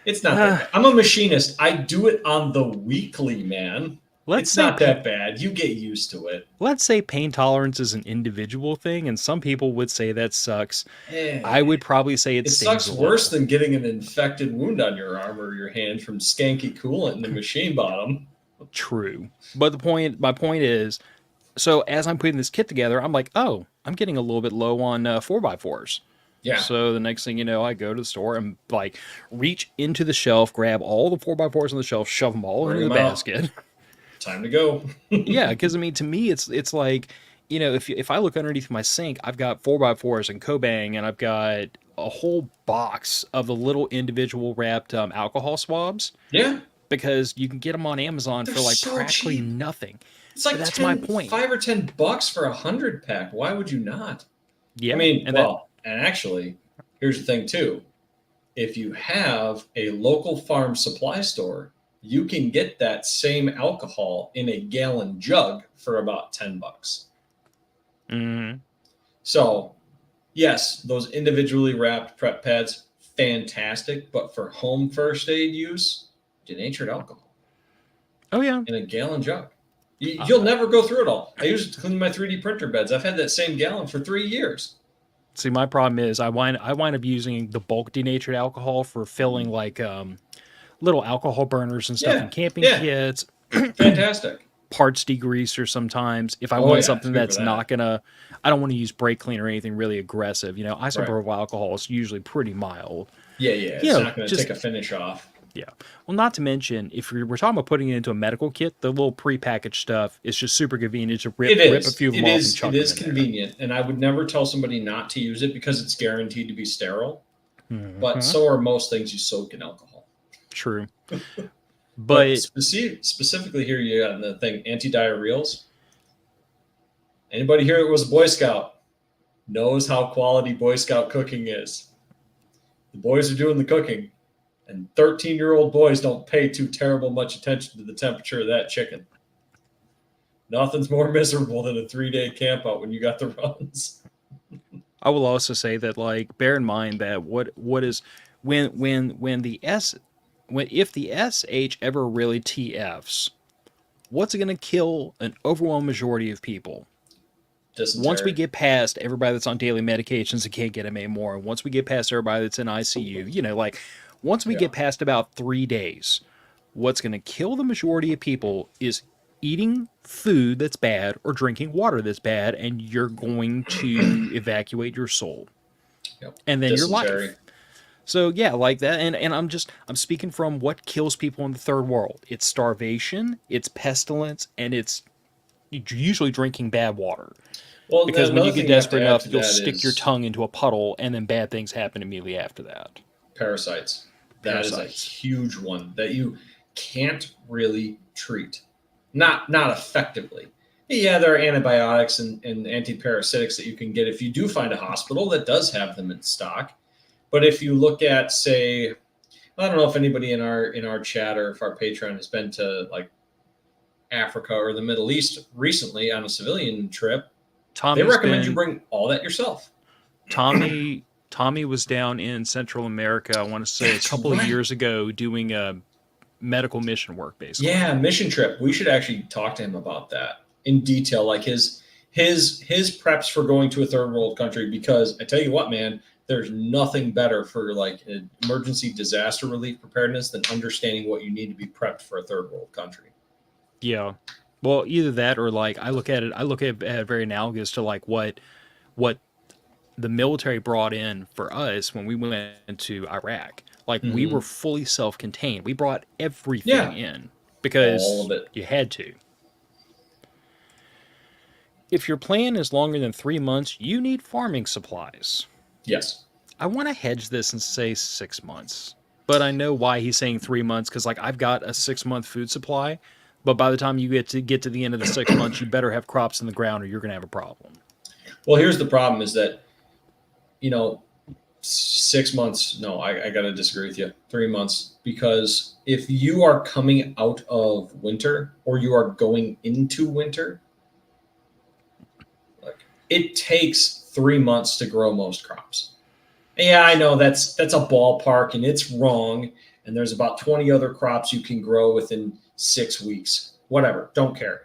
It's not that bad. I'm a machinist. I do it on the weekly, man. It's not that bad. You get used to it. Let's say pain tolerance is an individual thing, and some people would say that sucks. I would probably say it sucks worse than getting an infected wound on your arm or your hand from skanky coolant in the machine bottom. True. But my point is, so as I'm putting this kit together, I'm like, oh, I'm getting a little bit low on 4x4s. Yeah. So the next thing you know, I go to the store and like reach into the shelf, grab all the 4x4s on the shelf, shove them all into the basket. Time to go. Yeah, because I mean, to me, it's like, you know, if I look underneath my sink, I've got 4x4s and Kobang, and I've got a whole box of the little individual wrapped alcohol swabs. Yeah. Because you can get them on Amazon for like so practically cheap. Nothing. It's like that's my point. $5 or $10 for a 100-pack. Why would you not? Yeah. I mean, and actually, here's the thing too. If you have a local farm supply store, you can get that same alcohol in a gallon jug for about $10. Mm-hmm. So, yes, those individually wrapped prep pads, fantastic. But for home first aid use, denatured alcohol. Oh, yeah. In a gallon jug. You'll never go through it all. I use it to clean my 3D printer beds. I've had that same gallon for 3 years. See, my problem is I wind up using the bulk denatured alcohol for filling like little alcohol burners and stuff in camping kits. Fantastic. Parts degreaser sometimes. If I want something that's not gonna, I don't want to use brake cleaner or anything really aggressive. You know, isopropyl alcohol is usually pretty mild. Yeah. It's not going to take a finish off. Yeah. Well, not to mention, if we're talking about putting it into a medical kit, the little prepackaged stuff is just super convenient to rip a few of them off and chuck them in there. It is convenient, and I would never tell somebody not to use it because it's guaranteed to be sterile. Mm-hmm. But so are most things you soak in alcohol. True. But specifically here, you got the thing, anti-diarrheals. Anybody here that was a Boy Scout knows how quality Boy Scout cooking is. The boys are doing the cooking. And 13-year-old boys don't pay too terrible much attention to the temperature of that chicken. Nothing's more miserable than a 3-day camp out when you got the runs. I will also say that, like, bear in mind that if the SH ever really TFs, what's going to kill an overwhelming majority of people? Dysentery. Once we get past everybody that's on daily medications and can't get them anymore, and once we get past everybody that's in ICU, you know, like. Once we get past about 3 days, what's going to kill the majority of people is eating food that's bad or drinking water that's bad, and you're going to evacuate your soul. Yep. And then your life. So, yeah, like that. And I'm speaking from what kills people in the third world. It's starvation, it's pestilence, and it's usually drinking bad water. Well, because when you get desperate enough, you'll stick your tongue into a puddle, and then bad things happen immediately after that. Parasites. That is a huge one that you can't really treat. Not effectively. Yeah, there are antibiotics and antiparasitics that you can get if you do find a hospital that does have them in stock. But if you look at, say, I don't know if anybody in our chat or if our Patreon has been to like Africa or the Middle East recently on a civilian trip, they recommend you bring all that yourself. Tommy was down in Central America, I want to say a couple of years ago, doing a medical mission work, basically. Yeah, mission trip. We should actually talk to him about that in detail, like his preps for going to a third world country, because I tell you what, man, there's nothing better for like emergency disaster relief preparedness than understanding what you need to be prepped for a third world country. Yeah. Well, either that or like I look at it very analogous to like what the military brought in for us when we went into Iraq. Like, we were fully self-contained. We brought everything in all because of it. you had to. If your plan is longer than 3 months, you need farming supplies. Yes. I want to hedge this and say 6 months, but I know why he's saying 3 months, because like I've got a 6-month food supply, but by the time you get to the end of the 6 months, you better have crops in the ground or you're going to have a problem. Well, here's the problem: is that 6 months. No, I got to disagree with you. 3 months, because if you are coming out of winter or you are going into winter, like, it takes 3 months to grow most crops. Yeah, I know that's a ballpark and it's wrong. And there's about 20 other crops you can grow within 6 weeks. Whatever, don't care.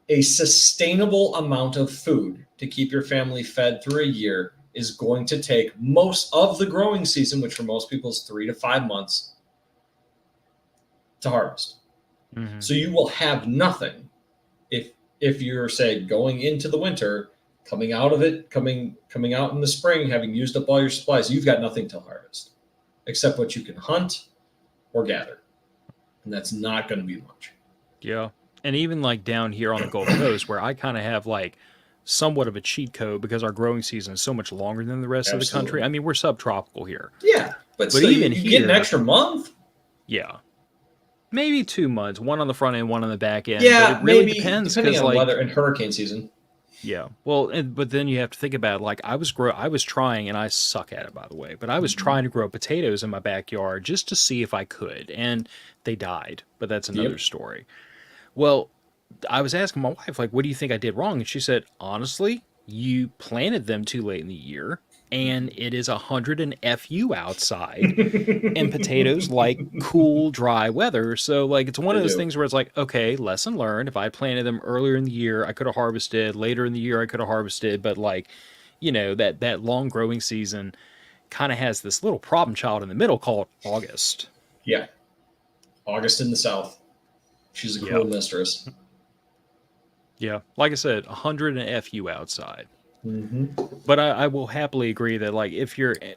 A sustainable amount of food to keep your family fed through a year is going to take most of the growing season, which for most people is 3 to 5 months, to harvest. Mm-hmm. So you will have nothing if you're, say, going into the winter, coming out of it, coming out in the spring, having used up all your supplies, you've got nothing to harvest except what you can hunt or gather. And that's not going to be much. Yeah. And even like down here on the Gulf Coast, where I kind of have like somewhat of a cheat code because our growing season is so much longer than the rest of the country. I mean, we're subtropical here. Yeah. But still, even you get an extra month. Yeah. Maybe 2 months, one on the front end, one on the back end. Yeah, but it really maybe, depends, depending on weather and hurricane season. Yeah, well, but then you have to think about it. Like I was trying, and I suck at it, by the way. But I was trying to grow potatoes in my backyard just to see if I could, and they died. But that's another story. Well, I was asking my wife, like, what do you think I did wrong? And she said, honestly, you planted them too late in the year, and it is 100 and FU outside, and potatoes like cool, dry weather. So, like, it's one of those things where it's like, okay, lesson learned. If I planted them earlier in the year, I could have harvested. Later in the year, I could have harvested. But, like, that long growing season kind of has this little problem child in the middle called August. Yeah. August in the South. She's a cool mistress. Yeah. Like I said, 100 and FU outside. Mm-hmm. But I will happily agree that, like,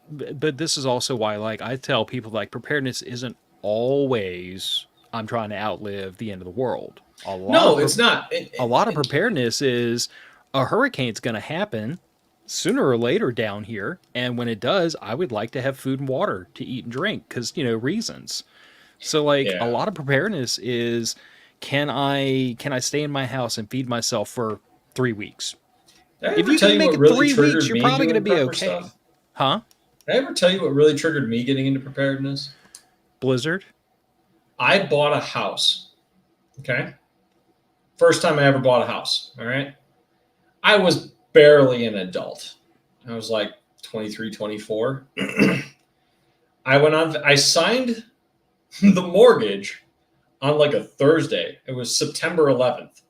but this is also why, like, I tell people, like, preparedness isn't always I'm trying to outlive the end of the world. It's not. A lot of preparedness is a hurricane's going to happen sooner or later down here, and when it does, I would like to have food and water to eat and drink because, reasons. So, like, a lot of preparedness is, can I stay in my house and feed myself for 3 weeks? If you can make it 3 weeks, you're probably going to be okay. Stuff? Huh? Did I ever tell you what really triggered me getting into preparedness? Blizzard? I bought a house. Okay? First time I ever bought a house. All right? I was barely an adult. I was like 23, 24. I signed the mortgage on like a Thursday. It was September 11th.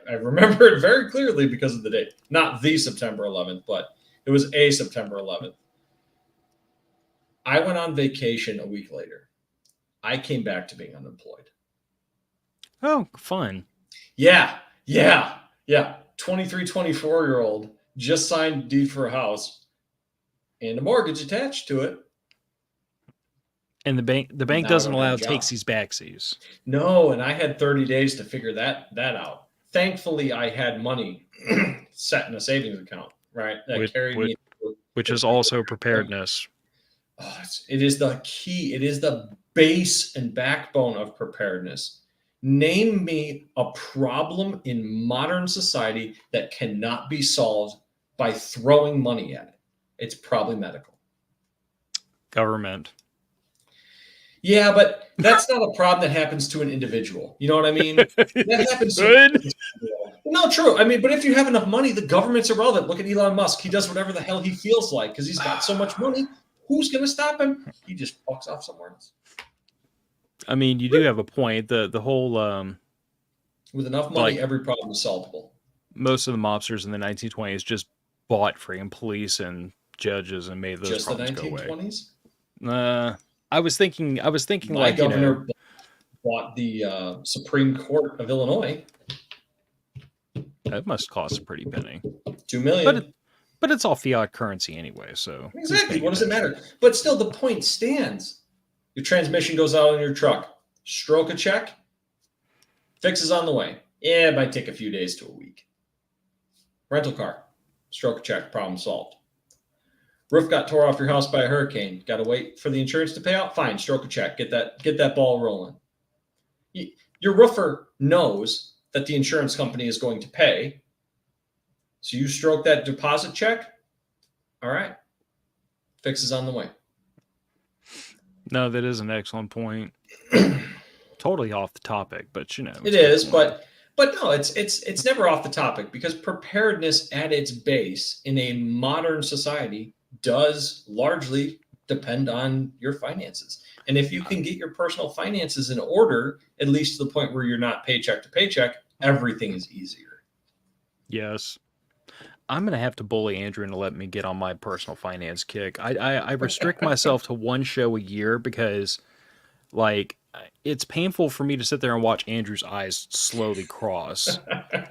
I remember it very clearly because of the date. Not the September 11th, but it was a September 11th. I went on vacation a week later. I came back to being unemployed. Oh, fun. Yeah. 23, 24-year-old just signed a deed for a house and a mortgage attached to it. And the bank doesn't allow takesies backsies. No, and I had 30 days to figure that out. Thankfully, I had money set in a savings account, right? Which is also preparedness. Oh, it is the key. It is the base and backbone of preparedness. Name me a problem in modern society that cannot be solved by throwing money at it. It's probably medical. Government. Yeah, but that's not a problem that happens to an individual. You know what I mean? That happens to No, true. I mean, but if you have enough money, the government's irrelevant. Look at Elon Musk. He does whatever the hell he feels like because he's got so much money. Who's going to stop him? He just fucks off somewhere else. I mean, you do have a point. The whole with enough money, every problem is solvable. Most of the mobsters in the 1920s just bought freaking police and judges and made those problems go away. Just the 1920s? I was thinking My like governor bought the Supreme Court of Illinois. That must cost a pretty penny. $2 million. But it's all fiat currency anyway, so exactly. What does it matter? But still, the point stands. Your transmission goes out on your truck. Stroke a check. Fix is on the way. Yeah, it might take a few days to a week. Rental car. Stroke a check. Problem solved. Roof got tore off your house by a hurricane. Got to wait for the insurance to pay out? Fine. Stroke a check. Get that ball rolling. Your roofer knows that the insurance company is going to pay. So you stroke that deposit check. All right. Fix is on the way. No, that is an excellent point. Totally off the topic, but you know. It is, but no, it's never off the topic, because preparedness at its base in a modern society does largely depend on your finances. And if you can get your personal finances in order, at least to the point where you're not paycheck to paycheck, everything is easier. Yes. I'm going to have to bully Andrew into let me get on my personal finance kick. I restrict myself to one show a year because, like, it's painful for me to sit there and watch Andrew's eyes slowly cross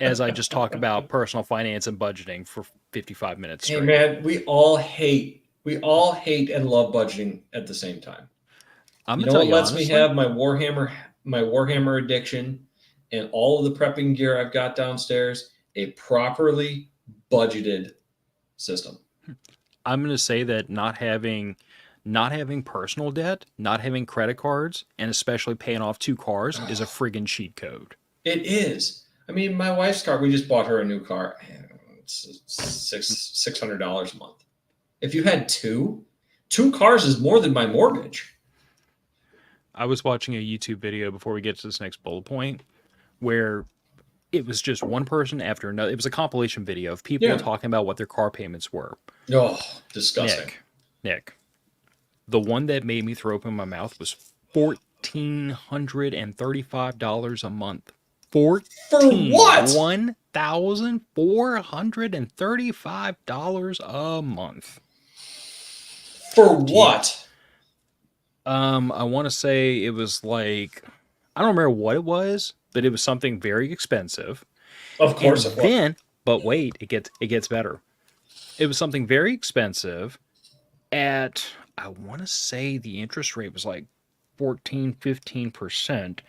as I just talk about personal finance and budgeting for 55 minutes straight. Hey, man, we all hate and love budgeting at the same time. You know what lets me have my Warhammer addiction and all of the prepping gear I've got downstairs? A properly budgeted system. I'm going to say that not having personal debt, not having credit cards, and especially paying off 2 cars is a friggin' cheat code. It is. I mean, my wife's car, we just bought her a new car. It's $600 a month. If you had two cars is more than my mortgage. I was watching a YouTube video before we get to this next bullet point where it was just one person after another. It was a compilation video of people talking about what their car payments were. Oh, disgusting. Nick. The one that made me throw open my mouth was $1,435 a month. For what? $1,435 a month. For what? I want to say it was like, I don't remember what it was, but it was something very expensive. Of course it was. But wait, it gets better. It was something very expensive at, I want to say the interest rate was like 14-15%,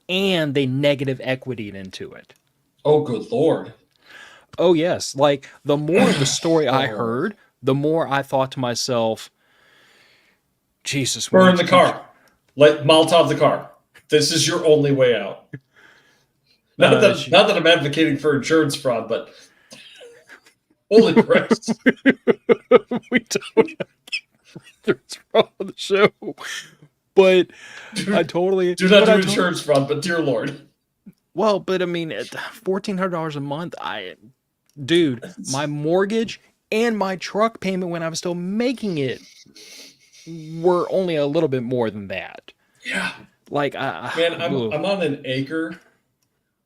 and they negative equityed into it. Oh, good Lord. Oh, yes. Like, the more of the story I heard, the more I thought to myself, Jesus. Burn the car. Let Molotov the car. This is your only way out. Not that I'm advocating for insurance fraud, but holy Christ. We don't have insurance fraud on the show. But I totally... Do not do insurance fraud, but dear Lord. Well, but I mean, $1,400 a month, dude, my mortgage and my truck payment when I was still making it were only a little bit more than that. Yeah. Like, man, I'm on an acre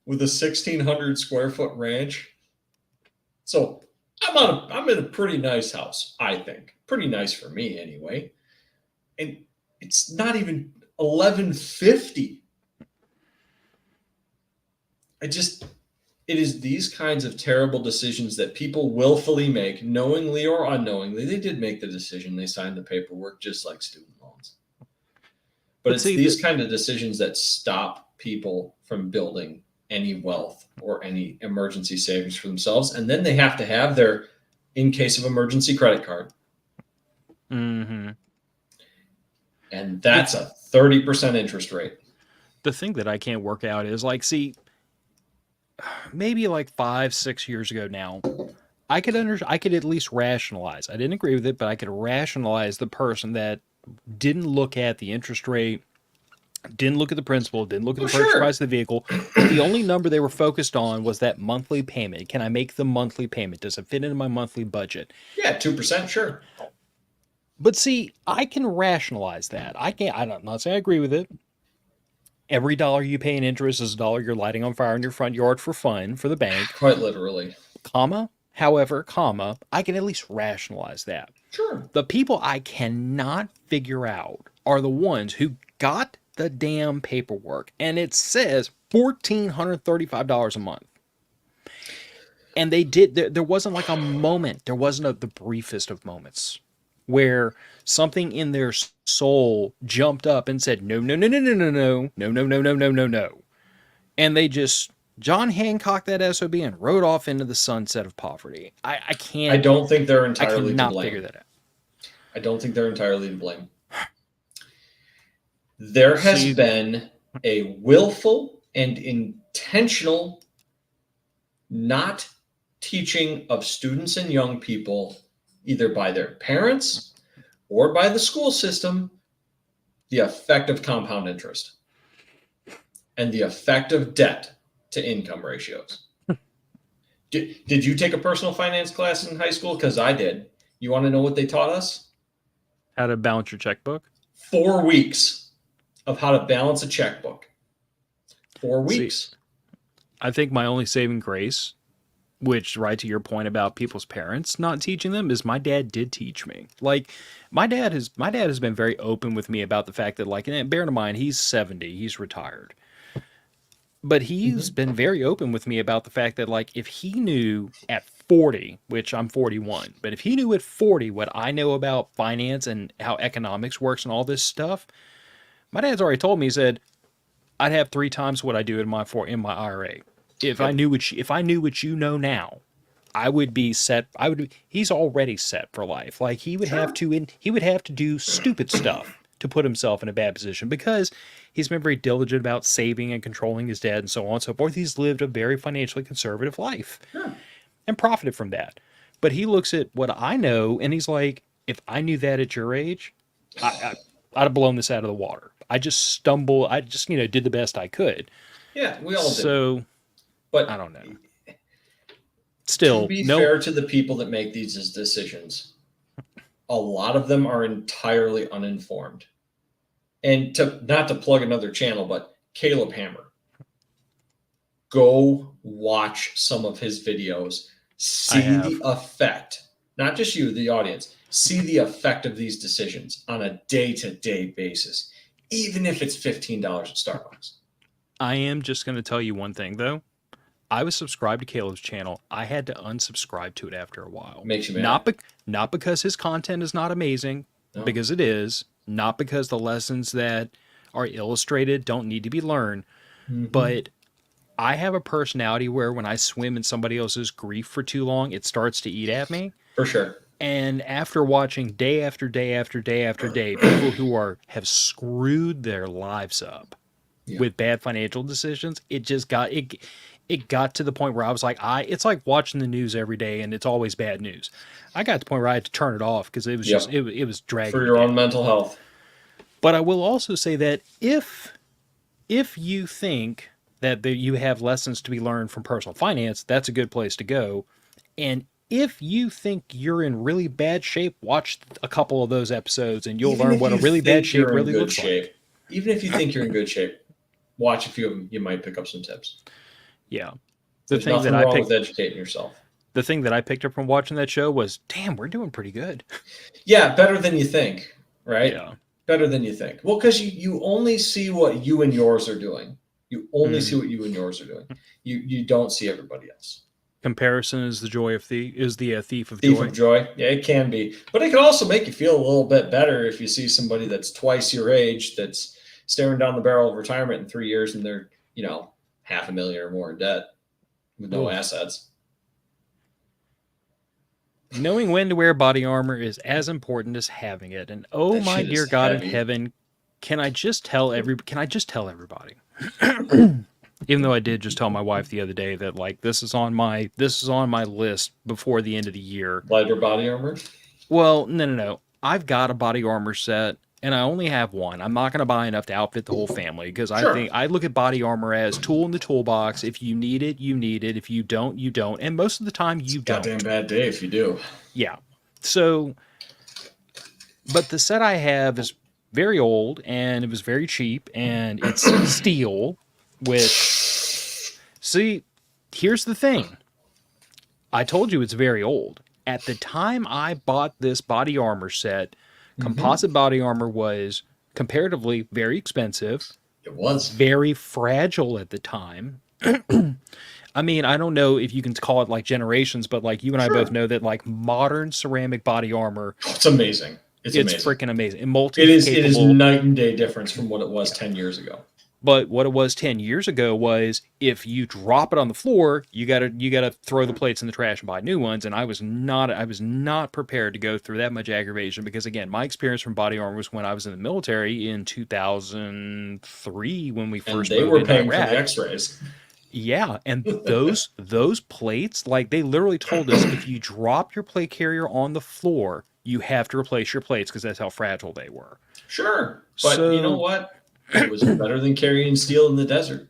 with a 1,600 square foot ranch. So I'm in a pretty nice house, I think. Pretty nice for me anyway. And it's not even $1,150. It is these kinds of terrible decisions that people willfully make, knowingly or unknowingly. They did make the decision. They signed the paperwork, just like student loans. But it's these kind of decisions that stop people from building any wealth or any emergency savings for themselves. And then they have to have their, in case of emergency, credit card. Mm-hmm. And that's a 30% interest rate. The thing that I can't work out is, like, see, maybe like 5-6 years ago now, I could at least rationalize. I didn't agree with it, but I could rationalize the person that didn't look at the interest rate, didn't look at the principal, didn't look at the purchase price of the vehicle. The only number they were focused on was that monthly payment. Can I make the monthly payment? Does it fit into my monthly budget? Yeah, 2%, sure. But see, I can rationalize that. I'm not saying I agree with it. Every dollar you pay in interest is a dollar you're lighting on fire in your front yard for fun, for the bank. Quite literally. However, I can at least rationalize that. Sure. The people I cannot figure out are the ones who got the damn paperwork, and it says $1,435 a month. And they did. There wasn't like a moment. There wasn't the briefest of moments where something in their soul jumped up and said, no, no, no, no, no, no, no, no, no, no, no, no, no, no. And they just John Hancock that SOB and rode off into the sunset of poverty. I can't. I don't think they're I entirely to cannot blame. figure that out. I don't think they're entirely to blame. There has been a willful and intentional not teaching of students and young people, either by their parents or by the school system, the effect of compound interest and the effect of debt to income ratios. Did you take a personal finance class in high school? Because I did. You want to know what they taught us? How to balance your checkbook? 4 weeks of how to balance a checkbook. 4 weeks. See, I think my only saving grace, which, right to your point about people's parents not teaching them, is my dad did teach me. Like, my dad has been very open with me about the fact that, like, and bear in mind, he's 70, he's retired. But he's been very open with me about the fact that, like, if he knew at 40, which I'm 41, but if he knew at 40 what I know about finance and how economics works and all this stuff, my dad's already told me, he said, I'd have 3 times what I do in my IRA. If I knew what you know now, I would be set. He's already set for life. Like he would have to do stupid stuff to put himself in a bad position because he's been very diligent about saving and controlling his debt and so on and so forth. He's lived a very financially conservative life and profited from that. But he looks at what I know and he's like, if I knew that at your age, I'd have blown this out of the water. I just did the best I could. Yeah, we all did. So, but I don't know. Still, to be fair to the people that make these decisions, a lot of them are entirely uninformed. And not to plug another channel, but Caleb Hammer. Go watch some of his videos. See the effect. Not just you, the audience. See the effect of these decisions on a day-to-day basis, even if it's $15 at Starbucks. I am just going to tell you one thing, though. I was subscribed to Caleb's channel. I had to unsubscribe to it after a while. Makes you mad. Not because his content is not amazing, because it is. Not because the lessons that are illustrated don't need to be learned. But I have a personality where when I swim in somebody else's grief for too long, it starts to eat at me. For sure. And after watching day after day after day after day, people who have screwed their lives up with bad financial decisions, it just got to the point where I was like, it's like watching the news every day and it's always bad news. I got to the point where I had to turn it off because it was just it was dragging for your own mental health. But I will also say that if you think that you have lessons to be learned from personal finance, that's a good place to go. And if you think you're in really bad shape, watch a couple of those episodes and you'll learn what a really bad shape really looks like. Even if you think you're in good shape, watch a few of them. You might pick up some tips. Yeah. There's nothing wrong with educating yourself. The thing that I picked up from watching that show was, damn, we're doing pretty good. Yeah, better than you think, right? Yeah. Better than you think. Well, because you only see what you and yours are doing. You only see what you and yours are doing. You don't see everybody else. Comparison is the joy of thief of joy. Thief of joy. Yeah, it can be. But it can also make you feel a little bit better if you see somebody that's twice your age that's staring down the barrel of retirement in 3 years and they're, $500,000 or more in debt with no assets. Knowing when to wear body armor is as important as having it. And oh my dear God in heaven, can I just tell everybody? Even though I did just tell my wife the other day that like this is on my list before the end of the year. Lighter body armor? Well, no. I've got a body armor set and I only have one. I'm not going to buy enough to outfit the whole family because I think I look at body armor as tool in the toolbox. If you need it, you need it. If you don't, you don't. And most of the time you don't. Goddamn bad day if you do. Yeah. So, but the set I have is very old and it was very cheap and it's steel. See, here's the thing. I told you it's very old. At the time I bought this body armor set, composite body armor was comparatively very expensive. It was. Very fragile at the time. I mean, I don't know if you can call it like generations, but like you and I both know that like modern ceramic body armor, it's amazing. It's amazing. Freaking amazing. It is night and day difference from what it was 10 years ago. But what it was 10 years ago was if you drop it on the floor, you gotta throw the plates in the trash and buy new ones. And I was not prepared to go through that much aggravation because again, my experience from body armor was when I was in the military in 2003 when we first and they were paying for the X-rays. Yeah, and those plates, like they literally told us if you drop your plate carrier on the floor, you have to replace your plates because that's how fragile they were. Sure, but you know what? It was better than carrying steel in the desert.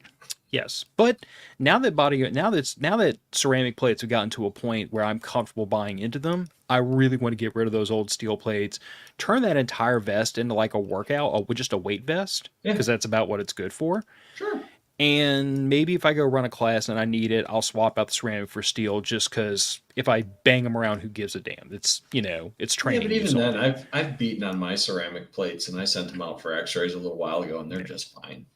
Yes, but now that ceramic plates have gotten to a point where I'm comfortable buying into them, I really want to get rid of those old steel plates, turn that entire vest into like a workout, or just a weight vest, because that's about what it's good for. Sure. And maybe if I go run a class and I need it, I'll swap out the ceramic for steel just because if I bang them around, who gives a damn? It's, it's training. Yeah, but even then, I've beaten on my ceramic plates and I sent them out for x-rays a little while ago and they're just fine.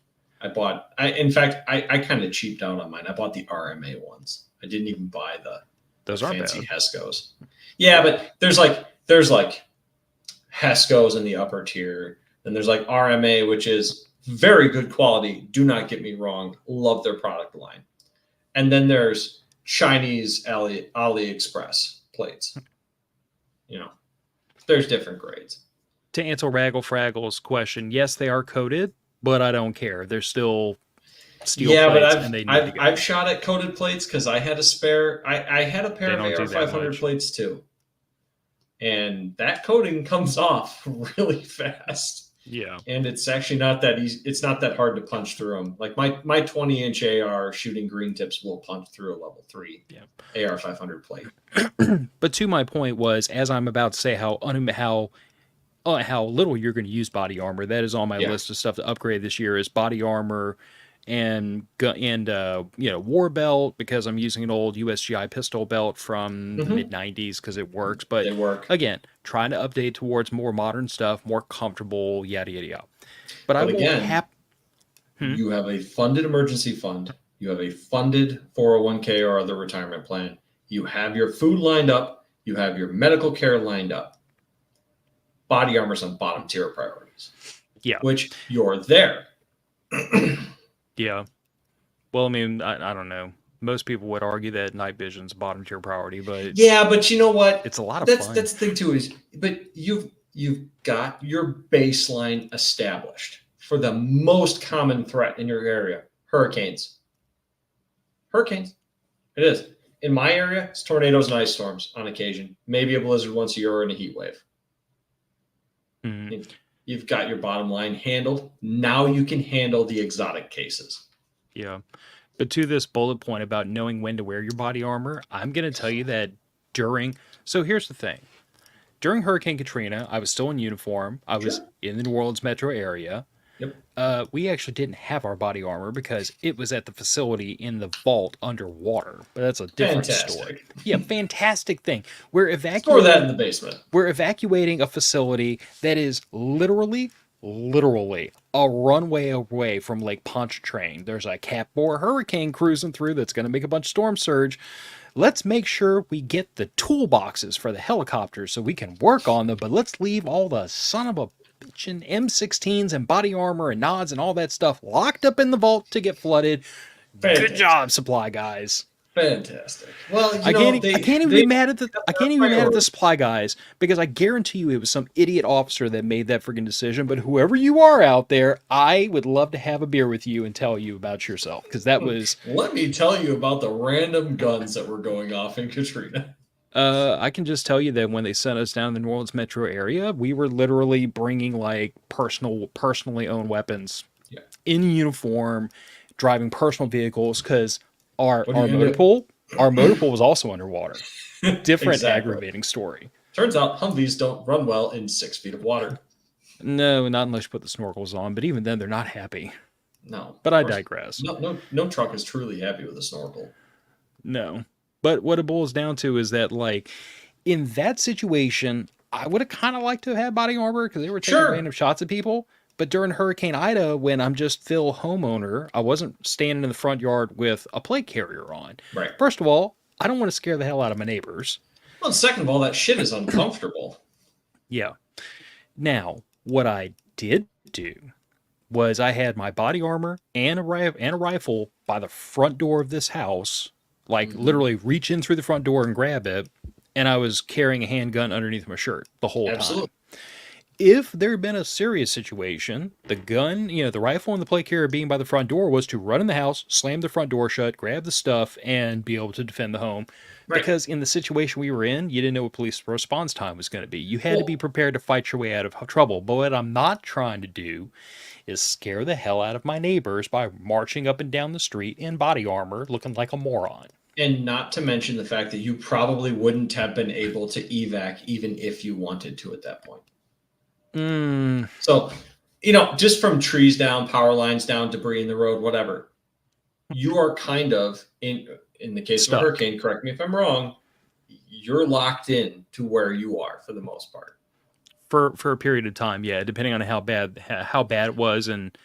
In fact, I kind of cheaped out on mine. I bought the RMA ones. I didn't even buy the fancy Hescos. Yeah, but there's like Hescos in the upper tier. Then there's like RMA, which is very good quality. Do not get me wrong. Love their product line. And then there's Chinese AliExpress plates. There's different grades. To answer Raggle Fraggle's question, yes, they are coated, but I don't care. They're still steel plates. But I've shot at coated plates because I had a spare. I had a pair of AR500 plates too. And that coating comes off really fast. Yeah. And it's actually not that easy. It's not that hard to punch through them. Like my 20-inch AR shooting green tips will punch through a level 3 AR500 plate. But to my point was, as I'm about to say how little you're going to use body armor, that is on my list of stuff to upgrade this year is body armor and war belt, because I'm using an old USGI pistol belt from the mid 90s because it works. But they work. Again, trying to update towards more modern stuff, more comfortable, yada yada yada. But I again, you have a funded emergency fund, you have a funded 401k or other retirement plan, you have your food lined up, you have your medical care lined up. Body armor's on bottom tier priorities. Yeah. Which you're there. Yeah. Well, I mean, I don't know. Most people would argue that night vision's bottom tier priority, but yeah, but you know what? It's a lot of fun. That's the thing too but you've got your baseline established for the most common threat in your area: hurricanes. It is. In my area, it's tornadoes and ice storms on occasion. Maybe a blizzard once a year and a heat wave. Mm-hmm. You've got your bottom line handled. Now you can handle the exotic cases. Yeah. But to this bullet point about knowing when to wear your body armor, I'm going to tell you that so here's the thing. During Hurricane Katrina, I was still in uniform. I was in the New Orleans metro area. Yep. We actually didn't have our body armor because it was at the facility in the vault underwater. But that's a different story. Yeah, fantastic thing. Store that in the basement. We're evacuating a facility that is literally a runway away from Lake Pontchartrain. There's a Cat 4 hurricane cruising through that's going to make a bunch of storm surge. Let's make sure we get the toolboxes for the helicopters so we can work on them, but let's leave all the son of a bitchin' M16s and body armor and nods and all that stuff locked up in the vault to get flooded. Fantastic. Good job, supply guys. Fantastic. Well, I can't even be mad at the supply guys, because I guarantee you it was some idiot officer that made that freaking decision. But whoever you are out there, I would love to have a beer with you and tell you about yourself, because that was. Let me tell you about the random guns that were going off in Katrina. I can just tell you that when they sent us down the New Orleans metro area, we were literally bringing like personally owned weapons in uniform, driving personal vehicles, because our motor pool was also underwater. Different aggravating story. Turns out Humvees don't run well in 6 feet of water. No, not unless you put the snorkels on, but even then they're not happy. No. But I digress. No truck is truly happy with a snorkel. No. But what it boils down to is that, like, in that situation, I would have kind of liked to have had body armor because they were taking random shots at people. But during Hurricane Ida, when I'm just Phil homeowner, I wasn't standing in the front yard with a plate carrier on. Right. First of all, I don't want to scare the hell out of my neighbors. Well, second of all, that shit is uncomfortable. Yeah. Now, what I did do was I had my body armor and a rifle by the front door of this house, like literally reach in through the front door and grab it, and I was carrying a handgun underneath my shirt the whole time. If there had been a serious situation, the gun, the rifle and the plate carrier being by the front door was to run in the house, slam the front door shut, grab the stuff, and be able to defend the home. Right. Because in the situation we were in, you didn't know what police response time was going to be. You had to be prepared to fight your way out of trouble. But what I'm not trying to do is scare the hell out of my neighbors by marching up and down the street in body armor looking like a moron. And not to mention the fact that you probably wouldn't have been able to evac even if you wanted to at that point. So, just from trees down, power lines down, debris in the road, whatever, you are kind of, in the case of a hurricane, correct me if I'm wrong, you're locked in to where you are for the most part. For a period of time, yeah, depending on how bad it was and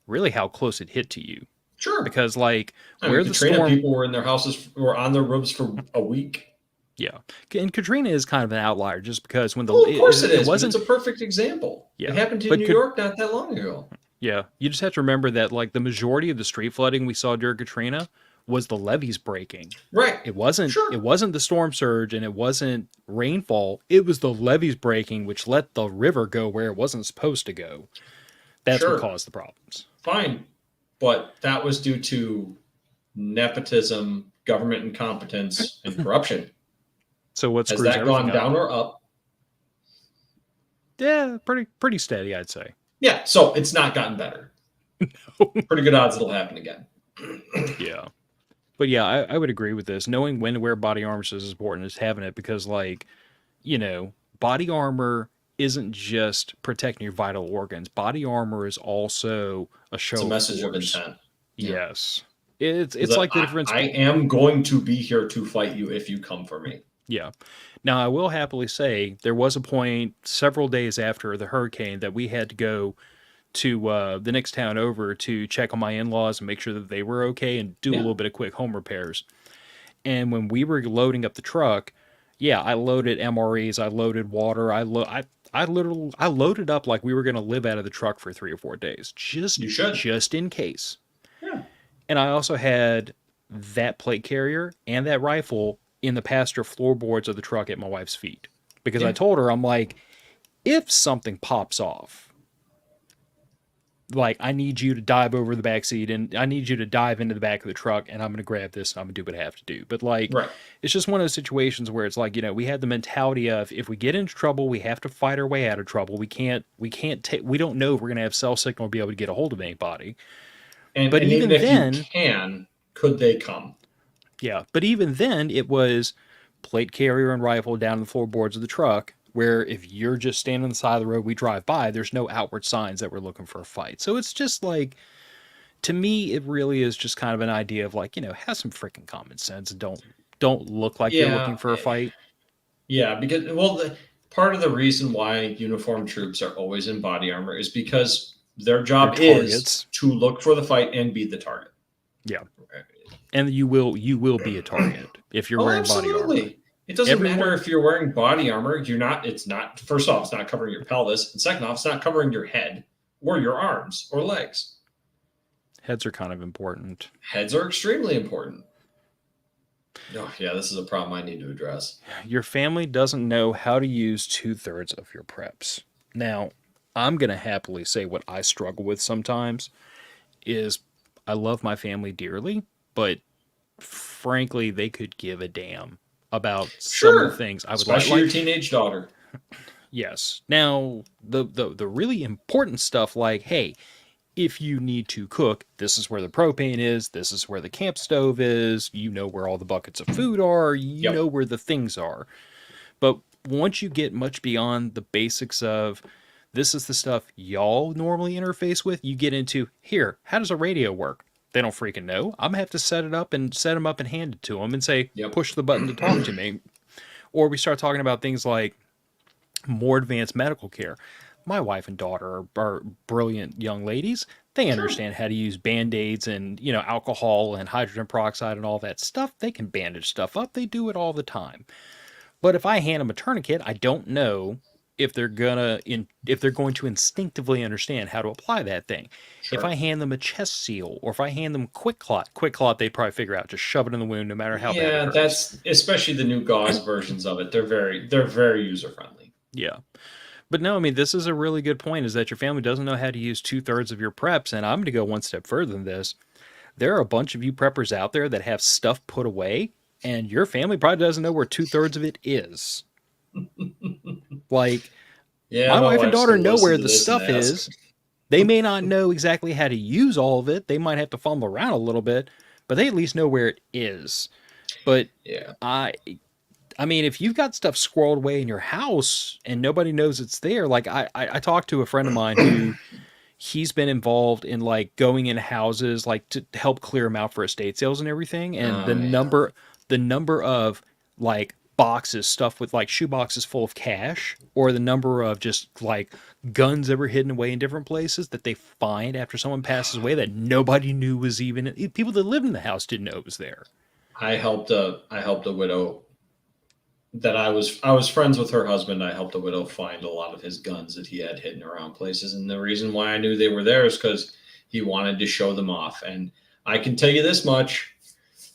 really how close it hit to you. Sure. Because where the Katrina people were in their houses, were on their roofs for a week. Yeah, and Katrina is kind of an outlier just because when of course it wasn't. It's a perfect example. Yeah, it happened in New York not that long ago. Yeah, you just have to remember that the majority of the street flooding we saw during Katrina was the levees breaking. Right. It wasn't. Sure. It wasn't the storm surge and it wasn't rainfall. It was the levees breaking, which let the river go where it wasn't supposed to go. That's what caused the problems. Fine, but that was due to nepotism, government incompetence, and corruption. So what's has that gone down or up? Yeah, pretty steady, I'd say. Yeah, so it's not gotten better. No. Pretty good odds it'll happen again. Yeah. But yeah, I would agree with this. Knowing when to wear body armor is as important as having it because, body armor isn't just protecting your vital organs. Body armor is also a show. It's a message of intent. Yes. It's like the difference. I am going to be here to fight you if you come for me. Yeah. Now, I will happily say there was a point several days after the hurricane that we had to go to the next town over to check on my in-laws and make sure that they were okay and do a little bit of quick home repairs. And when we were loading up the truck, I loaded MREs, I loaded water, I loaded up like we were going to live out of the truck for 3 or 4 days, just in case. Yeah. And I also had that plate carrier and that rifle in the passenger floorboards of the truck at my wife's feet. Because I told her, I'm like, if something pops off, I need you to dive over the back seat and I need you to dive into the back of the truck and I'm going to grab this and I'm going to do what I have to do. But It's just one of those situations where it's we had the mentality of if we get into trouble, we have to fight our way out of trouble. We don't know if we're going to have cell signal or be able to get a hold of anybody. But even then, if you could they come? Yeah, but even then, it was plate carrier and rifle down in the floorboards of the truck, where if you're just standing on the side of the road we drive by, there's no outward signs that we're looking for a fight. So it's just to me, it really is just kind of an idea of have some freaking common sense and don't look like you're looking for a fight. Yeah, because, part of the reason why uniformed troops are always in body armor is because their job is to look for the fight and be the target. Yeah. And you will be a target if you're wearing body armor. It doesn't matter if you're wearing body armor. First off, it's not covering your pelvis. And second off, it's not covering your head or your arms or legs. Heads are kind of important. Heads are extremely important. Oh, yeah, this is a problem I need to address. Your family doesn't know how to use 2/3 of your preps. Now, I'm going to happily say what I struggle with sometimes is I love my family dearly, but frankly, they could give a damn about some of the things I would especially your teenage daughter. Yes. Now, the really important stuff hey, if you need to cook, this is where the propane is, this is where the camp stove is, where all the buckets of food are, you know where the things are. But once you get much beyond the basics of this is the stuff y'all normally interface with, you get into, how does a radio work? They don't freaking know. I'm going to have to set them up and hand it to them and say, push the button to talk to me. Or we start talking about things like more advanced medical care. My wife and daughter are brilliant young ladies. They Sure. understand how to use band-aids and, alcohol and hydrogen peroxide and all that stuff. They can bandage stuff up. They do it all the time. But if I hand them a tourniquet, I don't know if they're going to instinctively understand how to apply that thing. If I Sure. hand them a chest seal, or if I hand them quick clot, they probably figure out, just shove it in the wound no matter how bad it Yeah, hurts. that's especially the new gauze versions of it. They're very user friendly. Yeah. But no, I mean, this is a really good point, is that your family doesn't know how to use 2/3 of your preps. And I'm going to go one step further than this. There are a bunch of you preppers out there that have stuff put away, and your family probably doesn't know where 2/3 of it is. Like, Yeah, my my wife and wife's daughter gonna know listen where to the this and stuff ask. is. They may not know exactly how to use all of it. They might have to fumble around a little bit, but they at least know where it is. But Yeah. I I mean, if you've got stuff squirreled away in your house and nobody knows it's there, like I talked to a friend of mine who he's been involved in like going in houses like to help clear them out for estate sales and everything, and Oh yeah. the number of like boxes stuffed with like shoe boxes full of cash, or the number of just like guns that were hidden away in different places that they find after someone passes away that nobody knew was even, people that lived in the house didn't know it was there. I helped a widow that I was friends with her husband. I helped a widow find a lot of his guns that he had hidden around places, and the reason why I knew they were there is because he wanted to show them off. And I can tell you this much: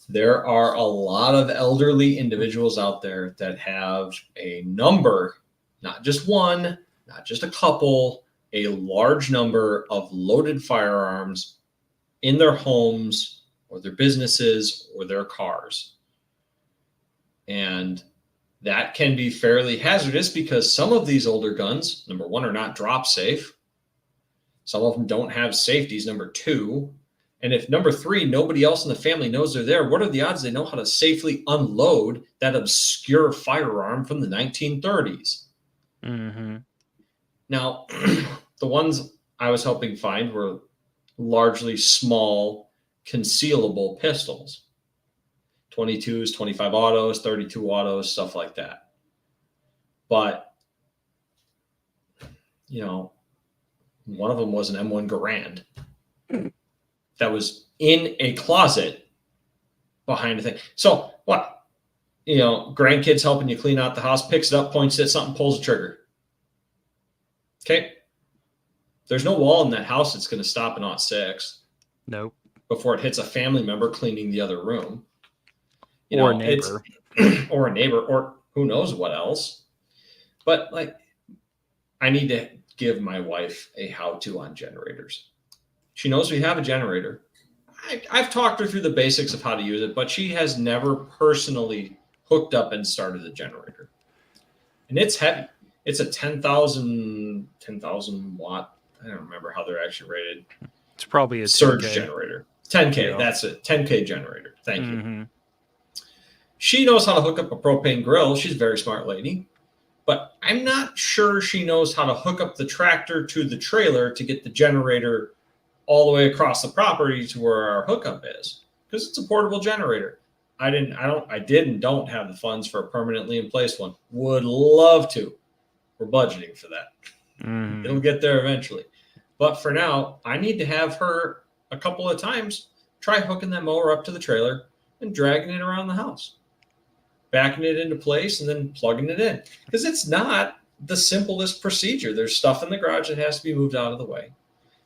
there are a lot of elderly individuals out there that have a number, not just one, not just a couple, a large number of loaded firearms in their homes or their businesses or their cars. And that can be fairly hazardous because some of these older guns, number one, are not drop safe. Some of them don't have safeties, number two. And if number three, nobody else in the family knows they're there, what are the odds they know how to safely unload that obscure firearm from the 1930s? Mm-hmm. Now, the ones I was helping find were largely small, concealable pistols, 22s, 25 autos, 32 autos, stuff like that. But, you know, one of them was an M1 Garand that was in a closet behind a thing. So what? Grandkids helping you clean out the house, picks it up, points it at something, pulls the trigger. Okay. There's no wall in that house that's going to stop an aught six. Nope. Before it hits a family member cleaning the other room. Or a neighbor. Or a neighbor, or who knows what else. But like, I need to give my wife a how-to on generators. She knows we have a generator. I've talked her through the basics of how to use it, but she has never personally hooked up and started a generator. And it's heavy. It's a 10,000 watt. I don't remember how they're actually rated. It's probably a surge 10K. generator. 10K, Yeah. that's it. 10K generator. Thank Mm-hmm. you. She knows how to hook up a propane grill. She's a very smart lady. But I'm not sure she knows how to hook up the tractor to the trailer to get the generator all the way across the property to where our hookup is, because it's a portable generator. I did and don't have the funds for a permanently in place one. Would love to. We're budgeting for that. Mm-hmm. It'll get there eventually. But for now, I need to have her a couple of times try hooking that mower up to the trailer and dragging it around the house, backing it into place, and then plugging it in. Because it's not the simplest procedure. There's stuff in the garage that has to be moved out of the way.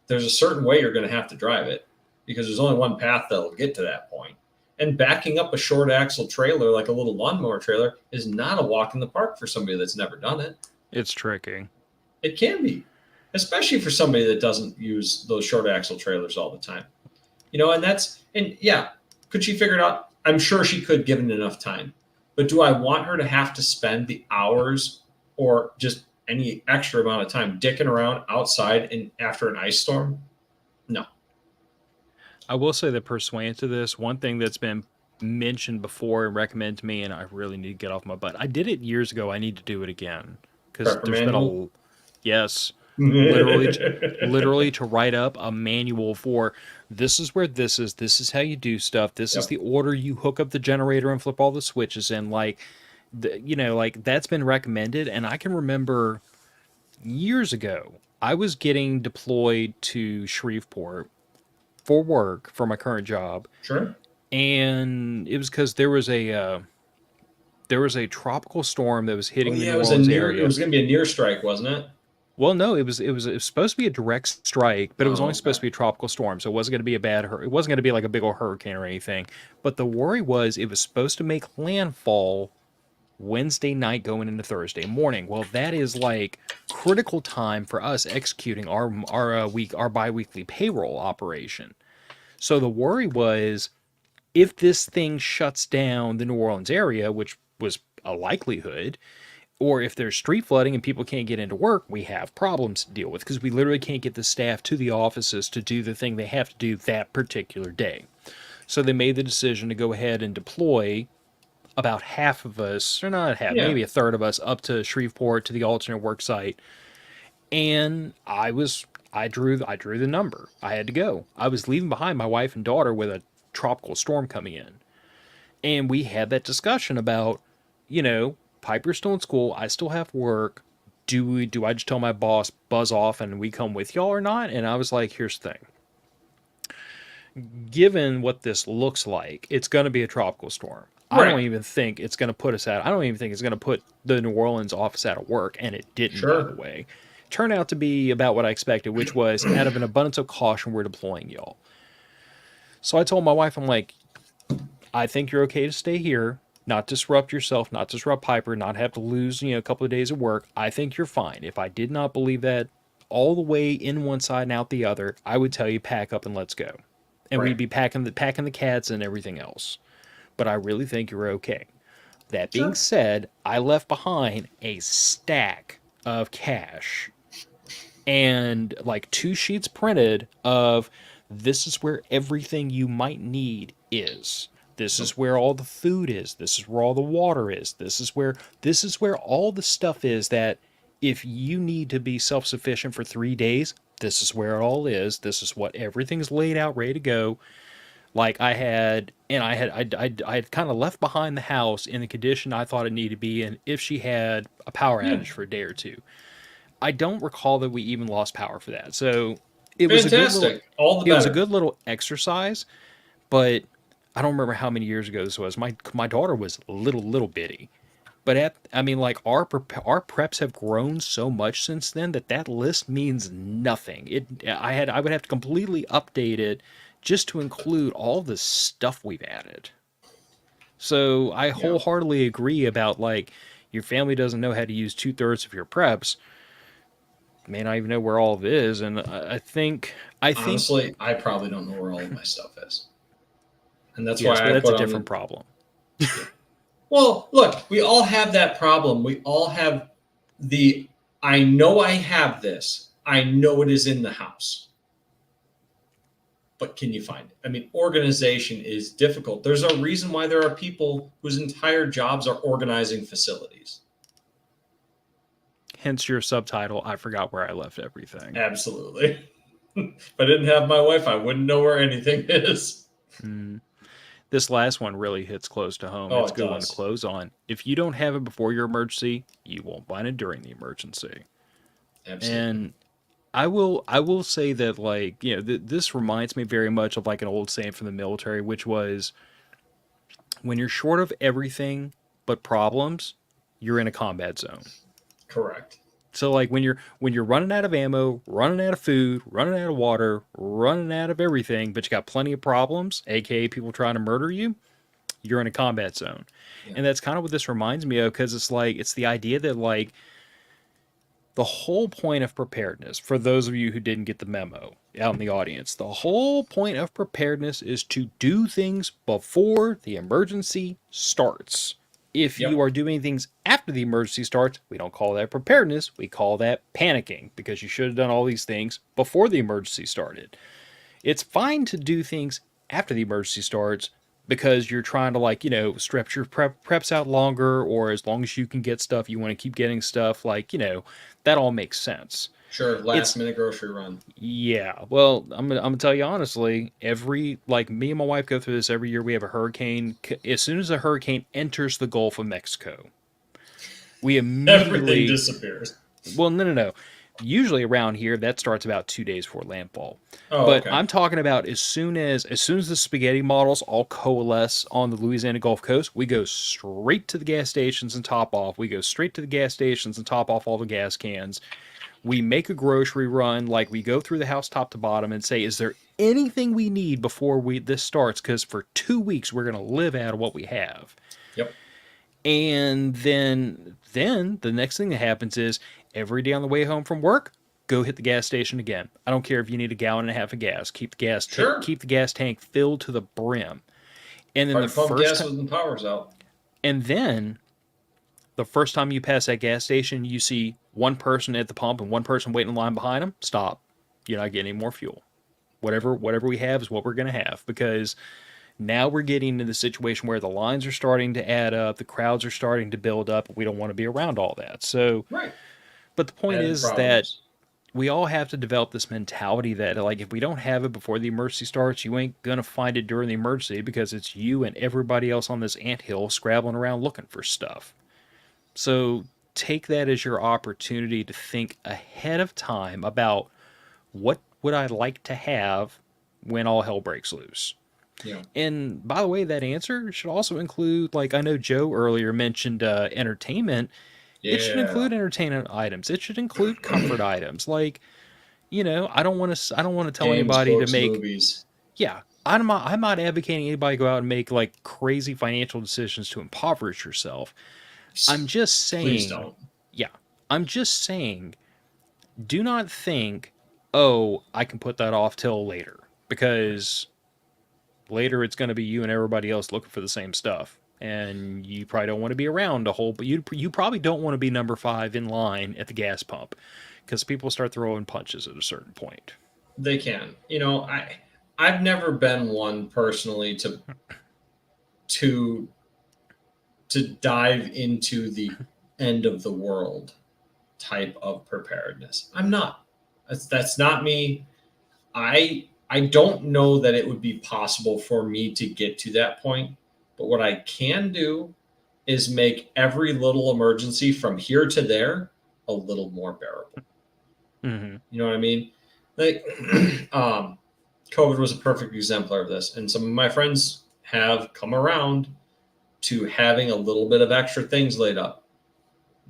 There's a certain way you're going to have to drive it because there's only one path that'll get to that point. And backing up a short axle trailer like a little lawnmower trailer is not a walk in the park for somebody that's never done it. It's tricky. It can be, especially for somebody that doesn't use those short axle trailers all the time. And yeah, could she figure it out? I'm sure she could, given enough time. But do I want her to have to spend the hours or just any extra amount of time dicking around outside and after an ice storm? No. I will say that pursuant to this, one thing that's been mentioned before and recommended to me, and I really need to get off my butt. I did it years ago. I need to do it again because there's been a yes, literally to write up a manual for this is where this is how you do stuff. This is the order you hook up the generator and flip all the switches in. Like, like that's been recommended, and I can remember years ago, I was getting deployed to Shreveport for work for my current job, Sure. and it was because there was a tropical storm that was Oh hitting the yeah, New Orleans it area. was going to be a near strike, wasn't it? Well, no, it was supposed to be a direct strike, but it was only Oh, supposed okay. to be a tropical storm, so it wasn't going to be a it wasn't going to be like a big old hurricane or anything. But the worry was it was supposed to make landfall Wednesday night going into Thursday morning. Well, that is like critical time for us executing our biweekly payroll operation. So the worry was if this thing shuts down the New Orleans area, which was a likelihood, or if there's street flooding and people can't get into work, we have problems to deal with because we literally can't get the staff to the offices to do the thing they have to do that particular day. So they made the decision to go ahead and deploy about half of us, or not half, Yeah. maybe a third of us, up to Shreveport to the alternate work site. And I drew the number. I had to go. I was leaving behind my wife and daughter with a tropical storm coming in. And we had that discussion about, Piper's still in school. I still have work. Do I just tell my boss, buzz off and we come with y'all or not? And I was like, here's the thing. Given what this looks like, it's going to be a tropical storm. I don't Right. even think it's going to put us out. I don't even think it's going to put the New Orleans office out of work. And it didn't, by the Sure. way. Turned out to be about what I expected, which was out of an abundance of caution, we're deploying y'all. So I told my wife, I'm like, I think you're okay to stay here, not disrupt yourself, not disrupt Piper, not have to lose, a couple of days of work. I think you're fine. If I did not believe that all the way in one side and out the other, I would tell you pack up and let's go. And Right. we'd be packing the cats and everything else. But I really think you're okay. That being Sure. said, I left behind a stack of cash and like 2 sheets printed of this is where everything you might need is. This is where all the food is. This is where all the water is. This is where all the stuff is that if you need to be self-sufficient for 3 days, this is where it all is. This is what everything's laid out ready to go. Like I had kind of left behind the house in the condition I thought it needed to be in if she had a power Yeah. outage for a day or two. I don't recall that we even lost power for that. So it was a good little Fantastic. All the it was a better. good little exercise, but I don't remember how many years ago this was. My daughter was little bitty. But like our preps have grown so much since then that list means nothing. I would have to completely update it just to include all the stuff we've added. So I Yeah. wholeheartedly agree about like your family doesn't know how to use 2/3 of your preps, may not even know where all of it is, and I think Honestly, I probably don't know where all of my stuff is. And that's yes, why but I that's a put on different the. problem. Well, look, we all have that problem. We all have the I know I have this. I know it is in the house. But can you find it? I mean, organization is difficult. There's a reason why there are people whose entire jobs are organizing facilities. Hence your subtitle. I forgot where I left everything. Absolutely. If I didn't have my wife, I wouldn't know where anything is. Mm. This last one really hits close to home. Oh, It's a it good one to does. close on. If you don't have it before your emergency, you won't find it during the emergency. Absolutely. And I will say that like this reminds me very much of like an old saying from the military, which was when you're short of everything but problems, you're in a combat zone. Correct. So like when you're running out of ammo, running out of food, running out of water, running out of everything, but you got plenty of problems, aka people trying to murder you, you're in a combat zone. Yeah. And that's kind of what this reminds me of because it's like it's the idea that like the whole point of preparedness, for those of you who didn't get the memo out in the audience, the whole point of preparedness is to do things before the emergency starts. If you Yep. are doing things after the emergency starts, we don't call that preparedness, we call that panicking because you should have done all these things before the emergency started. It's fine to do things after the emergency starts because you're trying to like stretch your preps out longer, or as long as you can get stuff you want to keep getting stuff, like that all makes sense. Sure. Last It's minute grocery run. yeah, well, I'm gonna tell you honestly, every like me and my wife go through this every year. We have a hurricane. As soon as a hurricane enters the Gulf of Mexico, we Everything immediately disappears. Well, no. Usually around here, that starts about 2 days before landfall. Oh, But okay. I'm talking about as soon as the spaghetti models all coalesce on the Louisiana Gulf Coast, we go straight to the gas stations and top off. We go straight to the gas stations and top off all the gas cans. We make a grocery run, like we go through the house top to bottom and say, is there anything we need before this starts? Because for 2 weeks we're going to live out of what we have. Yep. And then the next thing that happens is every day on the way home from work, go hit the gas station again. I don't care if you need a gallon and a half of gas. Keep Sure. keep the gas tank filled to the brim. And then Hard to pump gas when the power's out. and then the first time you pass that gas station, you see one person at the pump and one person waiting in line behind them. Stop. You're not getting any more fuel. Whatever we have is what we're going to have, because now we're getting into the situation where the lines are starting to add up, the crowds are starting to build up. We don't want to be around all that. So, Right. but the point Added is that problems. we all have to develop this mentality that, like, if we don't have it before the emergency starts, you ain't gonna find it during the emergency, because it's you and everybody else on this anthill scrabbling around looking for stuff. So take that as your opportunity to think ahead of time about what would I like to have when all hell breaks loose. Yeah. And by the way, that answer should also include, like, I know Joe earlier mentioned entertainment. It should Yeah. include entertainment items. It should include comfort items. Like, I don't want to tell Games, anybody to books, make. movies. Yeah, I'm not advocating anybody go out and make like crazy financial decisions to impoverish yourself. I'm just Please saying, don't. yeah, I'm just saying, do not think, oh, I can put that off till later, because later it's going to be you and everybody else looking for the same stuff. And you probably don't want to be around a whole, but you probably don't want to be number 5 in line at the gas pump, because people start throwing punches at a certain point. They can. I've never been one personally to to dive into the end of the world type of preparedness. I'm not. That's not me. I don't know that it would be possible for me to get to that point, but what I can do is make every little emergency from here to there a little more bearable. Mm-hmm. You know what I mean? Like, COVID was a perfect exemplar of this, and some of my friends have come around to having a little bit of extra things laid up.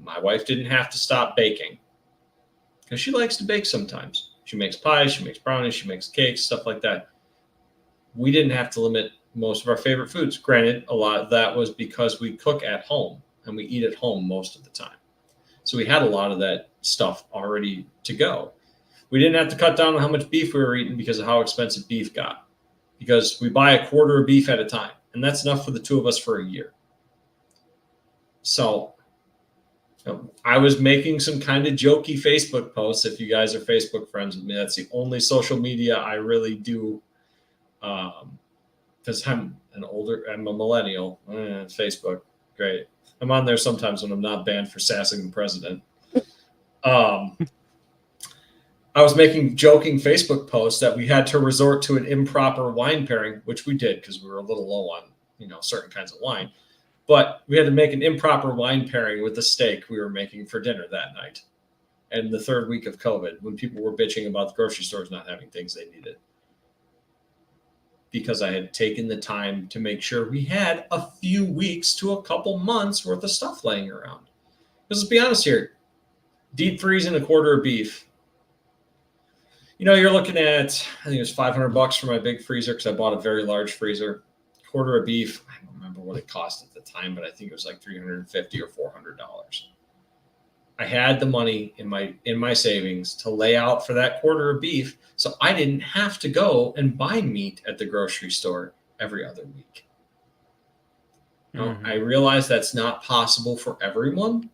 My wife didn't have to stop baking because she likes to bake sometimes. She makes pies, she makes brownies, she makes cakes, stuff like that. We didn't have to limit most of our favorite foods. Granted, a lot of that was because we cook at home and we eat at home most of the time. So we had a lot of that stuff already to go. We didn't have to cut down on how much beef we were eating because of how expensive beef got, because we buy a quarter of beef at a time, and that's enough for the two of us for a year. So I was making some kind of jokey Facebook posts. If you guys are Facebook friends with me, that's the only social media I really do, because I'm a millennial. Facebook, great. I'm on there sometimes when I'm not banned for sassing the president. I was making joking Facebook posts that we had to resort to an improper wine pairing, which we did because we were a little low on, certain kinds of wine. But we had to make an improper wine pairing with the steak we were making for dinner that night. And the third week of COVID, when people were bitching about the grocery stores not having things they needed. Because I had taken the time to make sure we had a few weeks to a couple months worth of stuff laying around. Because let's be honest here, deep freezing a quarter of beef, you're looking at, I think it was $500 for my big freezer because I bought a very large freezer. Quarter of beef, I don't remember what it cost at the time, but I think it was like $350 or $400. I had the money in my savings to lay out for that quarter of beef, so I didn't have to go and buy meat at the grocery store every other week. Mm-hmm. I realize that's not possible for everyone,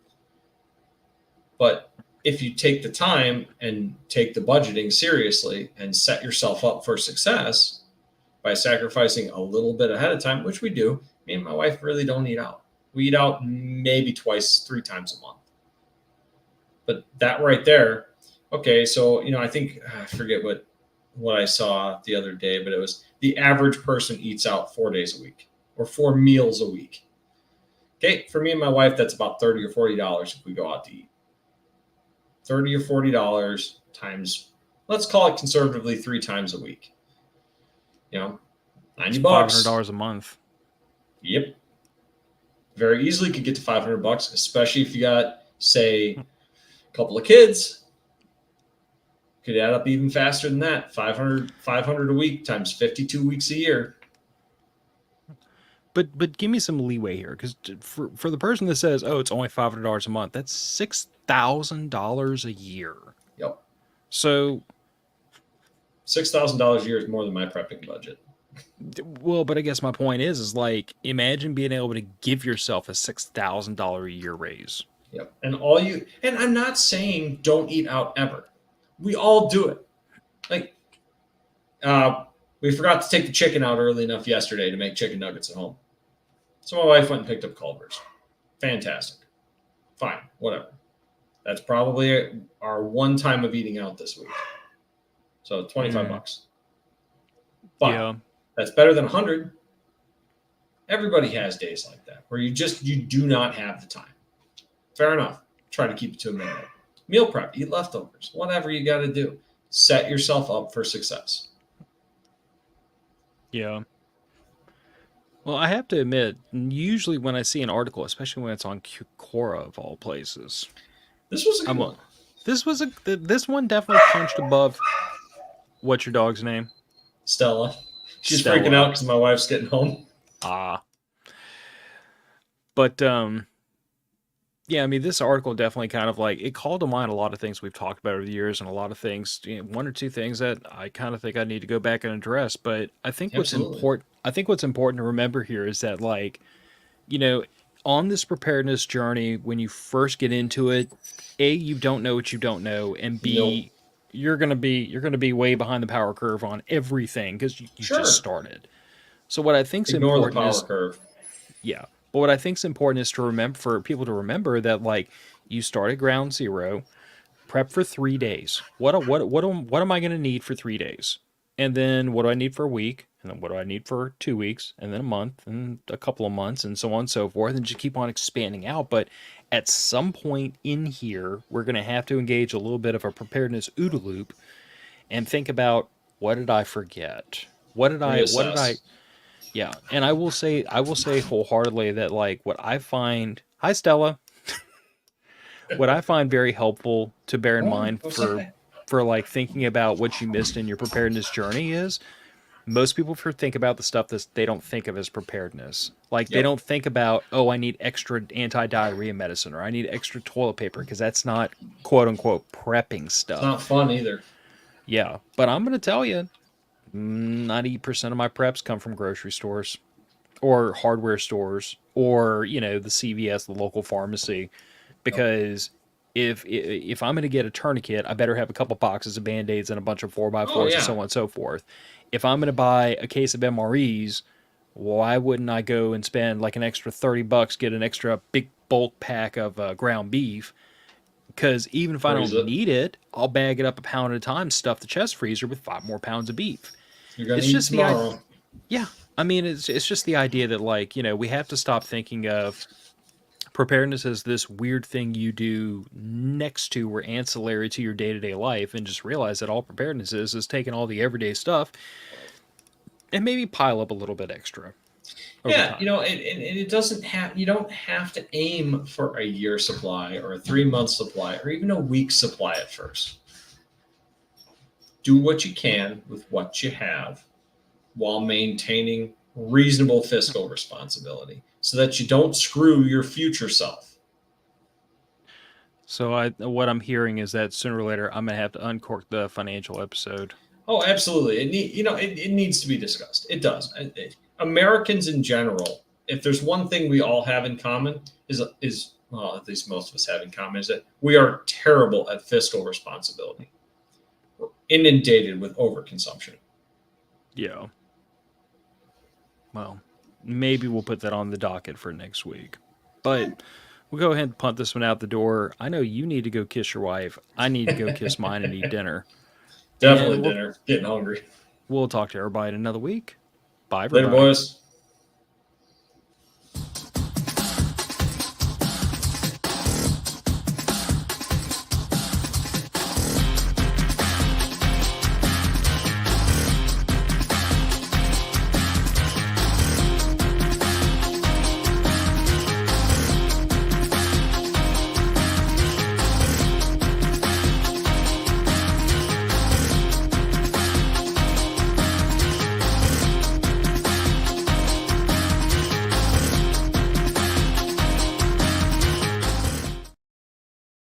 but if you take the time and take the budgeting seriously and set yourself up for success by sacrificing a little bit ahead of time, which we do, me and my wife really don't eat out. We eat out maybe 3 times a month. But that right there, okay, so, I think, I forget what I saw the other day, but it was the average person eats out 4 days a week or 4 meals a week. Okay, for me and my wife, that's about $30 or $40 if we go out to eat. $30 or $40 times, let's call it conservatively 3 times a week. $90 $500 a month. Yep. Very easily could get to $500, especially if you got, say, a couple of kids. Could add up even faster than that. 500 a week times 52 weeks a year. But give me some leeway here, because for the person that says, "Oh, it's only $500 a month," that's $6,000 a year. Yep. So $6,000 a year is more than my prepping budget. Well, but I guess my point is like, imagine being able to give yourself a $6,000 a year raise. Yep. And I'm not saying don't eat out ever. We all do it. Like, we forgot to take the chicken out early enough yesterday to make chicken nuggets at home. So my wife went and picked up Culver's. Fantastic. Fine. Whatever. That's probably our one time of eating out this week. So $25. But that's better than 100. Everybody has days like that where you do not have the time. Fair enough. Try to keep it to a minimum. Meal prep, eat leftovers, whatever you got to do. Set yourself up for success. Yeah. Well, I have to admit, usually when I see an article, especially when it's on Quora of all places, this was a good one. This one definitely punched above. What's your dog's name? Stella. She's freaking out because my wife's getting home. But yeah, I mean, this article definitely kind of like, it called to mind a lot of things we've talked about over the years, and a lot of things, one or two things that I kind of think I need to go back and address. But I think what's important to remember here is that, like, on this preparedness journey, when you first get into it, A, you don't know what you don't know, and B, you're gonna be way behind the power curve on everything because you just started. So what I think is important the power curve. Yeah. But what I think is important is for people to remember that, like, you start at ground zero, prep for 3 days. What am I going to need for 3 days? And then what do I need for a week? And then what do I need for 2 weeks? And then a month and a couple of months and so on and so forth. And just keep on expanding out. But at some point in here, we're going to have to engage a little bit of a preparedness OODA loop and think about, what did I forget? What did I Yeah, and I will say wholeheartedly that, like, what I find, hi Stella, what I find very helpful to bear in mind for like thinking about what you missed in your preparedness journey is, most people think about the stuff that they don't think of as preparedness. Like, they don't think about, oh, I need extra anti-diarrhea medicine, or I need extra toilet paper, because that's not quote unquote prepping stuff. It's not fun either. Yeah, but I'm gonna tell you, 90% of my preps come from grocery stores or hardware stores or, the CVS, the local pharmacy, because if I'm going to get a tourniquet, I better have a couple boxes of Band-Aids and a bunch of 4x4s and so on and so forth. If I'm going to buy a case of MREs, why wouldn't I go and spend like an extra $30, get an extra big bulk pack of ground beef? Because even if I don't need it, I'll bag it up a pound at a time, stuff the chest freezer with 5 more pounds of beef. You're gonna eat tomorrow. Yeah, I mean, it's just the idea that, like, we have to stop thinking of preparedness as this weird thing you do next to or ancillary to your day-to-day life, and just realize that all preparedness is taking all the everyday stuff and maybe pile up a little bit extra. Yeah, and it doesn't have, you don't have to aim for a year supply or a 3-month supply or even a week supply at first. Do what you can with what you have while maintaining reasonable fiscal responsibility so that you don't screw your future self. So what I'm hearing is that sooner or later I'm going to have to uncork the financial episode. Oh, absolutely. It needs to be discussed. It does. Americans in general, if there's one thing we all have in common is well, at least most of us have in common, is that we are terrible at fiscal responsibility. We're inundated with overconsumption. Yeah. Well, maybe we'll put that on the docket for next week. But we'll go ahead and punt this one out the door. I know you need to go kiss your wife. I need to go kiss mine and eat dinner. Definitely dinner. Getting hungry. We'll talk to everybody in another week. Bye, everybody. Later, boys.